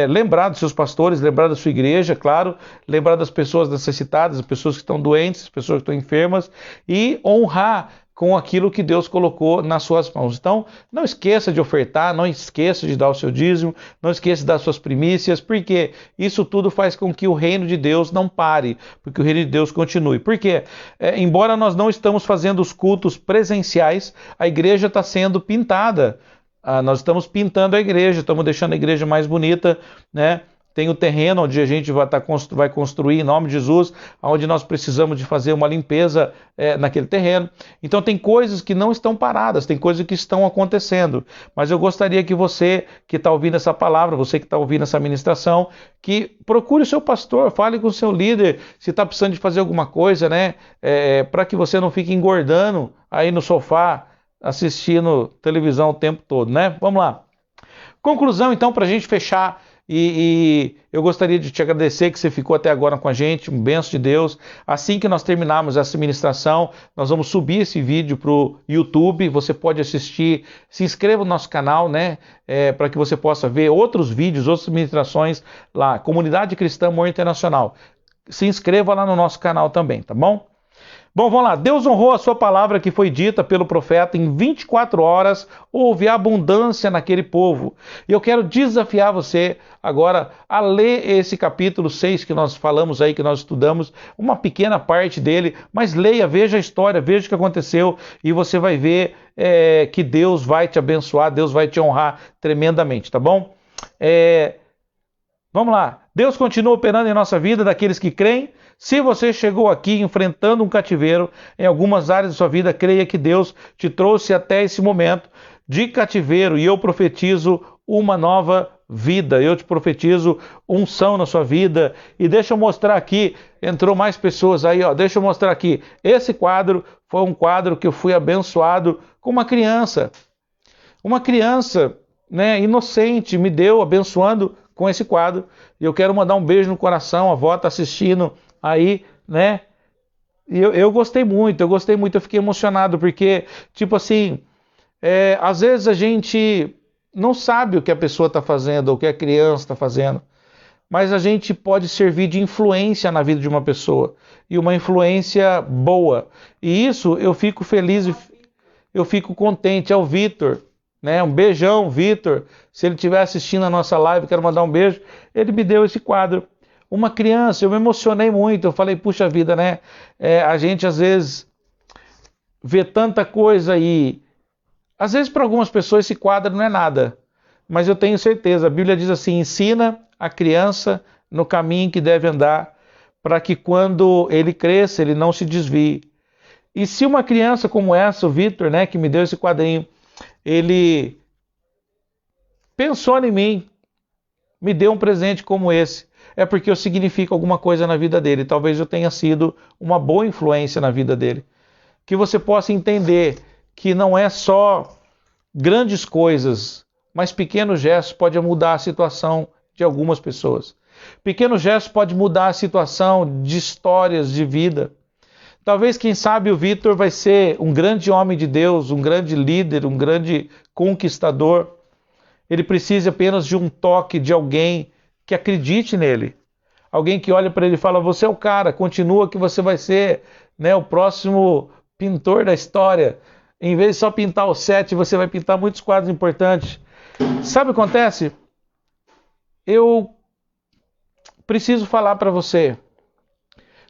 Speaker 1: Lembrar dos seus pastores, lembrar da sua igreja, claro, lembrar das pessoas necessitadas, das pessoas que estão doentes, as pessoas que estão enfermas e honrar com aquilo que Deus colocou nas suas mãos. Então, não esqueça de ofertar, não esqueça de dar o seu dízimo, não esqueça de dar suas primícias, porque isso tudo faz com que o reino de Deus não pare, porque o reino de Deus continue. Porque, embora nós não estamos fazendo os cultos presenciais, a igreja está sendo pintada. Nós estamos pintando a igreja, estamos deixando a igreja mais bonita, né? Tem o terreno onde a gente vai construir em nome de Jesus, onde nós precisamos de fazer uma limpeza naquele terreno. Então tem coisas que não estão paradas, tem coisas que estão acontecendo. Mas eu gostaria que você que está ouvindo essa palavra, você que está ouvindo essa ministração, que procure o seu pastor, fale com o seu líder, se está precisando de fazer alguma coisa, né? Para que você não fique engordando aí no sofá, assistindo televisão o tempo todo, né? Vamos lá. Conclusão, então, para a gente fechar. E eu gostaria de te agradecer que você ficou até agora com a gente, um benção de Deus. Assim que nós terminarmos essa ministração, nós vamos subir esse vídeo para o YouTube, você pode assistir, se inscreva no nosso canal, né, para que você possa ver outros vídeos, outras ministrações lá, Comunidade Cristã Amor Internacional. Se inscreva lá no nosso canal também, tá bom? Bom, vamos lá. Deus honrou a sua palavra que foi dita pelo profeta. Em 24 horas houve abundância naquele povo. E eu quero desafiar você agora a ler esse capítulo 6 que nós falamos aí, que nós estudamos, uma pequena parte dele, mas leia, veja a história, veja o que aconteceu e você vai ver que Deus vai te abençoar, Deus vai te honrar tremendamente, tá bom? Vamos lá. Deus continua operando em nossa vida daqueles que creem. Se você chegou aqui enfrentando um cativeiro em algumas áreas da sua vida, creia que Deus te trouxe até esse momento de cativeiro e eu profetizo uma nova vida. Eu te profetizo unção na sua vida. E deixa eu mostrar aqui, entrou mais pessoas aí, ó. Deixa eu mostrar aqui. Esse quadro foi um quadro que eu fui abençoado com uma criança. Uma criança, né, inocente, me deu abençoando com esse quadro. E eu quero mandar um beijo no coração. A avó está assistindo aí, né? E eu gostei muito, eu fiquei emocionado, porque, tipo assim, às vezes a gente não sabe o que a pessoa está fazendo, ou o que a criança está fazendo, mas a gente pode servir de influência na vida de uma pessoa, e uma influência boa. E isso eu fico feliz, eu fico contente. É o Vitor, né? Um beijão, Vitor. Se ele estiver assistindo a nossa live, quero mandar um beijo. Ele me deu esse quadro. Uma criança, eu me emocionei muito. Eu falei, puxa vida, né? A gente às vezes vê tanta coisa e às vezes para algumas pessoas esse quadro não é nada. Mas eu tenho certeza, a Bíblia diz assim: ensina a criança no caminho que deve andar, para que quando ele cresça, ele não se desvie. E se uma criança como essa, o Vitor, né, que me deu esse quadrinho, ele pensou em mim, me deu um presente como esse, é porque eu significo alguma coisa na vida dele. Talvez eu tenha sido uma boa influência na vida dele. Que você possa entender que não é só grandes coisas, mas pequenos gestos podem mudar a situação de algumas pessoas. Pequenos gestos podem mudar a situação de histórias de vida. Talvez, quem sabe, o Vitor vai ser um grande homem de Deus, um grande líder, um grande conquistador. Ele precisa apenas de um toque de alguém que acredite nele. Alguém que olha para ele e fala: você é o cara, continua que você vai ser, né, o próximo pintor da história. Em vez de só pintar o set, você vai pintar muitos quadros importantes. Sabe o que acontece? Eu preciso falar para você.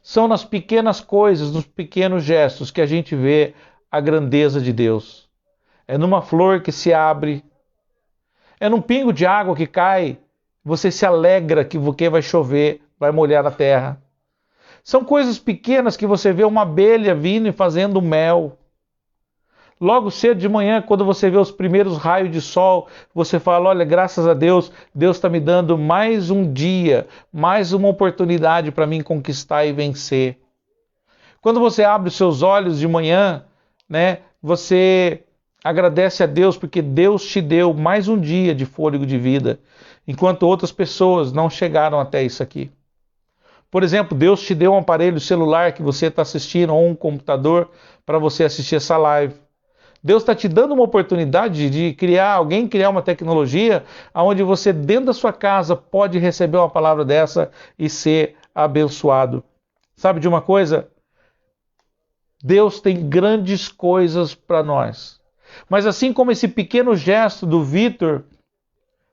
Speaker 1: São nas pequenas coisas, nos pequenos gestos que a gente vê a grandeza de Deus. É numa flor que se abre, é num pingo de água que cai, você se alegra que porque vai chover, vai molhar a terra. São coisas pequenas que você vê uma abelha vindo e fazendo mel. Logo cedo de manhã, quando você vê os primeiros raios de sol, você fala: olha, graças a Deus, Deus está me dando mais um dia, mais uma oportunidade para mim conquistar e vencer. Quando você abre os seus olhos de manhã, né, você agradece a Deus porque Deus te deu mais um dia de fôlego de vida, enquanto outras pessoas não chegaram até isso aqui. Por exemplo, Deus te deu um aparelho celular que você está assistindo, ou um computador para você assistir essa live. Deus está te dando uma oportunidade de alguém criar uma tecnologia onde você, dentro da sua casa, pode receber uma palavra dessa e ser abençoado. Sabe de uma coisa? Deus tem grandes coisas para nós. Mas assim como esse pequeno gesto do Vitor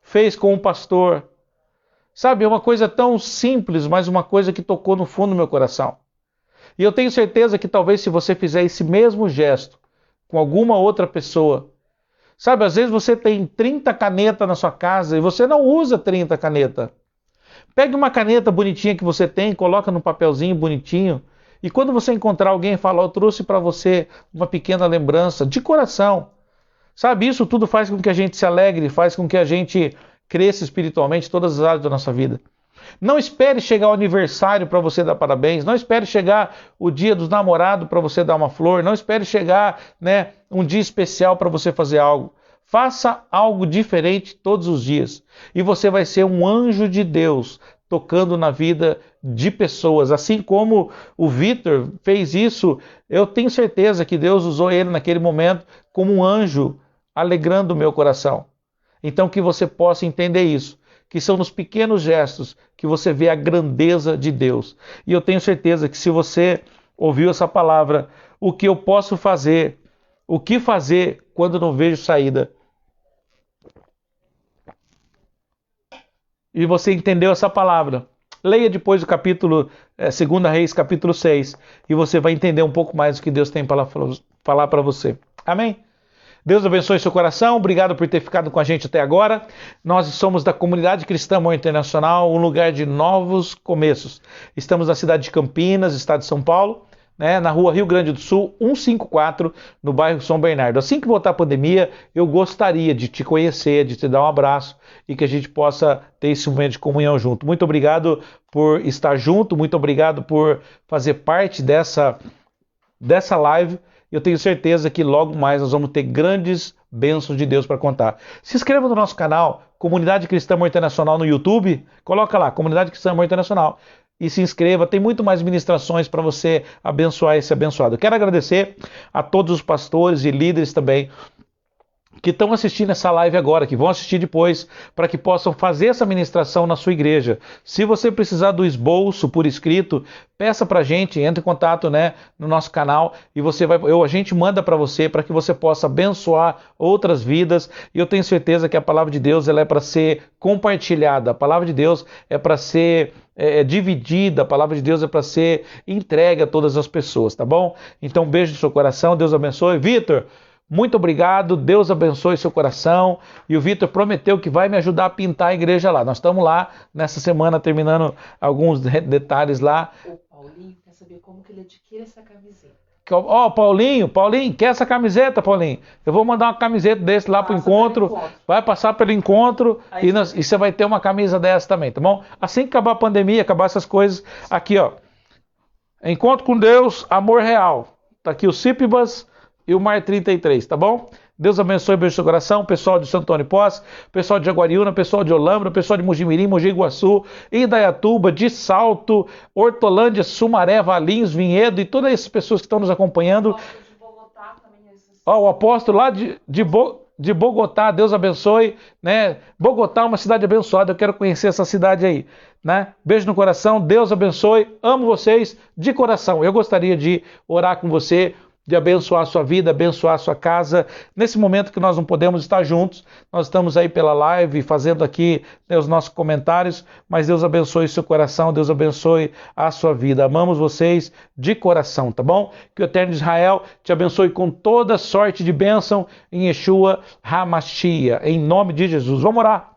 Speaker 1: fez com o pastor, sabe, é uma coisa tão simples, mas uma coisa que tocou no fundo do meu coração. E eu tenho certeza que talvez, se você fizer esse mesmo gesto com alguma outra pessoa, sabe, às vezes você tem 30 canetas na sua casa e você não usa 30 canetas. Pegue uma caneta bonitinha que você tem, coloca num papelzinho bonitinho, e quando você encontrar alguém, fala: eu trouxe para você uma pequena lembrança, de coração. Sabe, isso tudo faz com que a gente se alegre, faz com que a gente cresça espiritualmente em todas as áreas da nossa vida. Não espere chegar o aniversário para você dar parabéns, não espere chegar o dia dos namorados para você dar uma flor, não espere chegar, né, um dia especial para você fazer algo. Faça algo diferente todos os dias e você vai ser um anjo de Deus tocando na vida de pessoas. Assim como o Vitor fez isso, eu tenho certeza que Deus usou ele naquele momento como um anjo, alegrando o meu coração. Então, que você possa entender isso, que são nos pequenos gestos que você vê a grandeza de Deus. E eu tenho certeza que, se você ouviu essa palavra, o que eu posso fazer, o que fazer quando não vejo saída, e você entendeu essa palavra, leia depois o capítulo 2 Reis, capítulo 6, e você vai entender um pouco mais o que Deus tem para falar para você. Amém? Deus abençoe seu coração, obrigado por ter ficado com a gente até agora. Nós somos da Comunidade Cristã Amor Internacional, um lugar de novos começos. Estamos na cidade de Campinas, estado de São Paulo, né, na rua Rio Grande do Sul, 154, no bairro São Bernardo. Assim que voltar a pandemia, eu gostaria de te conhecer, de te dar um abraço e que a gente possa ter esse momento de comunhão junto. Muito obrigado por estar junto, muito obrigado por fazer parte dessa live. Eu tenho certeza que logo mais nós vamos ter grandes bênçãos de Deus para contar. Se inscreva no nosso canal, Comunidade Cristã Amor Internacional no YouTube. Coloca lá, Comunidade Cristã Amor Internacional. E se inscreva, tem muito mais ministrações para você abençoar esse abençoado. Eu quero agradecer a todos os pastores e líderes também que estão assistindo essa live agora, que vão assistir depois, para que possam fazer essa ministração na sua igreja. Se você precisar do esboço por escrito, peça para a gente, entre em contato, né, no nosso canal e a gente manda para você, para que você possa abençoar outras vidas. E eu tenho certeza que a palavra de Deus ela é para ser compartilhada, a palavra de Deus é para ser dividida, a palavra de Deus é para ser entregue a todas as pessoas, tá bom? Então, um beijo no seu coração, Deus abençoe. Vitor, muito obrigado, Deus abençoe seu coração. E o Vitor prometeu que vai me ajudar a pintar a igreja lá. Nós estamos lá nessa semana terminando alguns detalhes lá.
Speaker 2: O Paulinho quer saber como que ele adquire essa camiseta.
Speaker 1: Ó, Paulinho, quer essa camiseta, Paulinho? Eu vou mandar uma camiseta desse lá pro encontro. Vai passar pelo encontro e você vai ter uma camisa dessa também, tá bom? Assim que acabar a pandemia, acabar essas coisas, aqui ó, Encontro com Deus, Amor Real. Tá aqui o Cipibas e o Mar 33, tá bom? Deus abençoe, beijo no seu coração, pessoal de Santo Antônio Posse, pessoal de Jaguariúna, pessoal de Olambra, pessoal de Mojimirim, Mogi Guaçu, Indaiatuba, de Salto, Hortolândia, Sumaré, Valinhos, Vinhedo e todas essas pessoas que estão nos acompanhando. Ó, o apóstolo lá de Bogotá, Deus abençoe, né? Bogotá é uma cidade abençoada, eu quero conhecer essa cidade aí, né? Beijo no coração, Deus abençoe, amo vocês de coração. Eu gostaria de orar com você, de abençoar a sua vida, abençoar a sua casa. Nesse momento que nós não podemos estar juntos, nós estamos aí pela live, fazendo aqui, né, os nossos comentários, mas Deus abençoe o seu coração, Deus abençoe a sua vida. Amamos vocês de coração, tá bom? Que o Eterno de Israel te abençoe com toda sorte de bênção em Yeshua HaMashiach, em nome de Jesus. Vamos orar.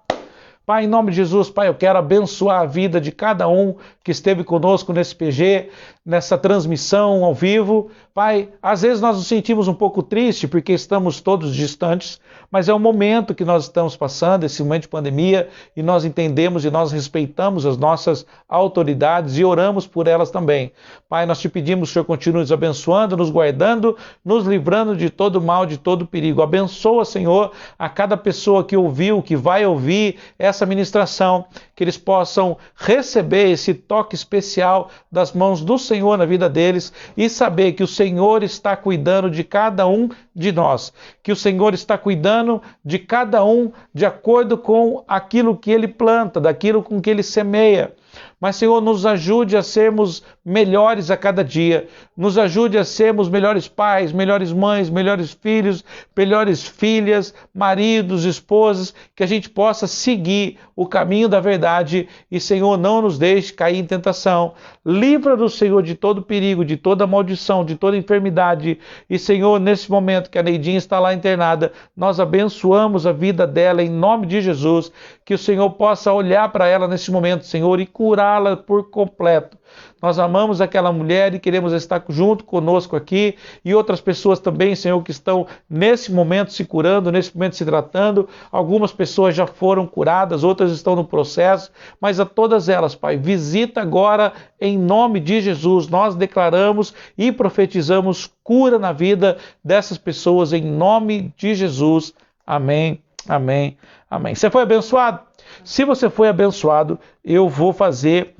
Speaker 1: Pai, em nome de Jesus, Pai, eu quero abençoar a vida de cada um que esteve conosco nesse PG, nessa transmissão ao vivo. Pai, às vezes nós nos sentimos um pouco tristes porque estamos todos distantes, mas é o momento que nós estamos passando, esse momento de pandemia, e nós entendemos e nós respeitamos as nossas autoridades e oramos por elas também. Pai, nós te pedimos que o Senhor continue nos abençoando, nos guardando, nos livrando de todo mal, de todo perigo. Abençoa, Senhor, a cada pessoa que ouviu, que vai ouvir essa ministração, que eles possam receber esse toque especial das mãos do Senhor na vida deles e saber que o Senhor está cuidando de cada um de nós, que o Senhor está cuidando de cada um de acordo com aquilo que ele planta, daquilo com que ele semeia. Mas, Senhor, nos ajude a sermos melhores a cada dia. Nos ajude a sermos melhores pais, melhores mães, melhores filhos, melhores filhas, maridos, esposas, que a gente possa seguir o caminho da verdade. E, Senhor, não nos deixe cair em tentação. Livra-nos, Senhor, de todo perigo, de toda maldição, de toda enfermidade. E, Senhor, nesse momento que a Neidinha está lá internada, nós abençoamos a vida dela em nome de Jesus. Que o Senhor possa olhar para ela nesse momento, Senhor, e curá-la por completo. Nós amamos aquela mulher e queremos estar junto conosco aqui e outras pessoas também, Senhor, que estão nesse momento se curando, nesse momento se tratando. Algumas pessoas já foram curadas, outras estão no processo, mas a todas elas, Pai, visita agora em nome de Jesus. Nós declaramos e profetizamos cura na vida dessas pessoas em nome de Jesus. Amém, amém, amém. Você foi abençoado? Se você foi abençoado, eu vou fazer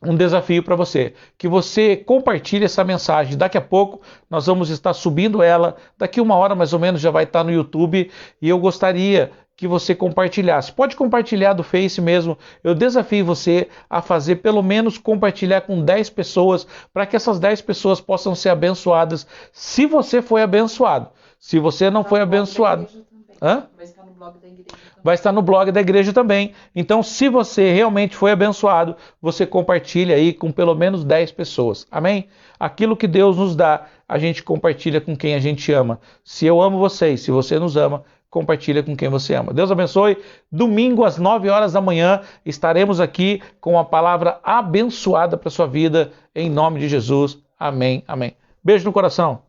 Speaker 1: um desafio para você, que você compartilhe essa mensagem. Daqui a pouco nós vamos estar subindo ela, daqui uma hora mais ou menos já vai estar no YouTube, e eu gostaria que você compartilhasse. Pode compartilhar do Face mesmo. Eu desafio você a fazer pelo menos compartilhar com 10 pessoas, para que essas 10 pessoas possam ser abençoadas, se você foi abençoado. Se você não foi abençoado...
Speaker 2: Hã? Vai estar no blog da igreja também.
Speaker 1: Vai estar no blog da igreja também. Então, se você realmente foi abençoado, você compartilha aí com pelo menos 10 pessoas. Amém? Aquilo que Deus nos dá, a gente compartilha com quem a gente ama. Se eu amo vocês, se você nos ama, compartilha com quem você ama. Deus abençoe. Domingo às 9 horas da manhã estaremos aqui com a palavra abençoada para sua vida, em nome de Jesus. Amém, amém. Beijo no coração.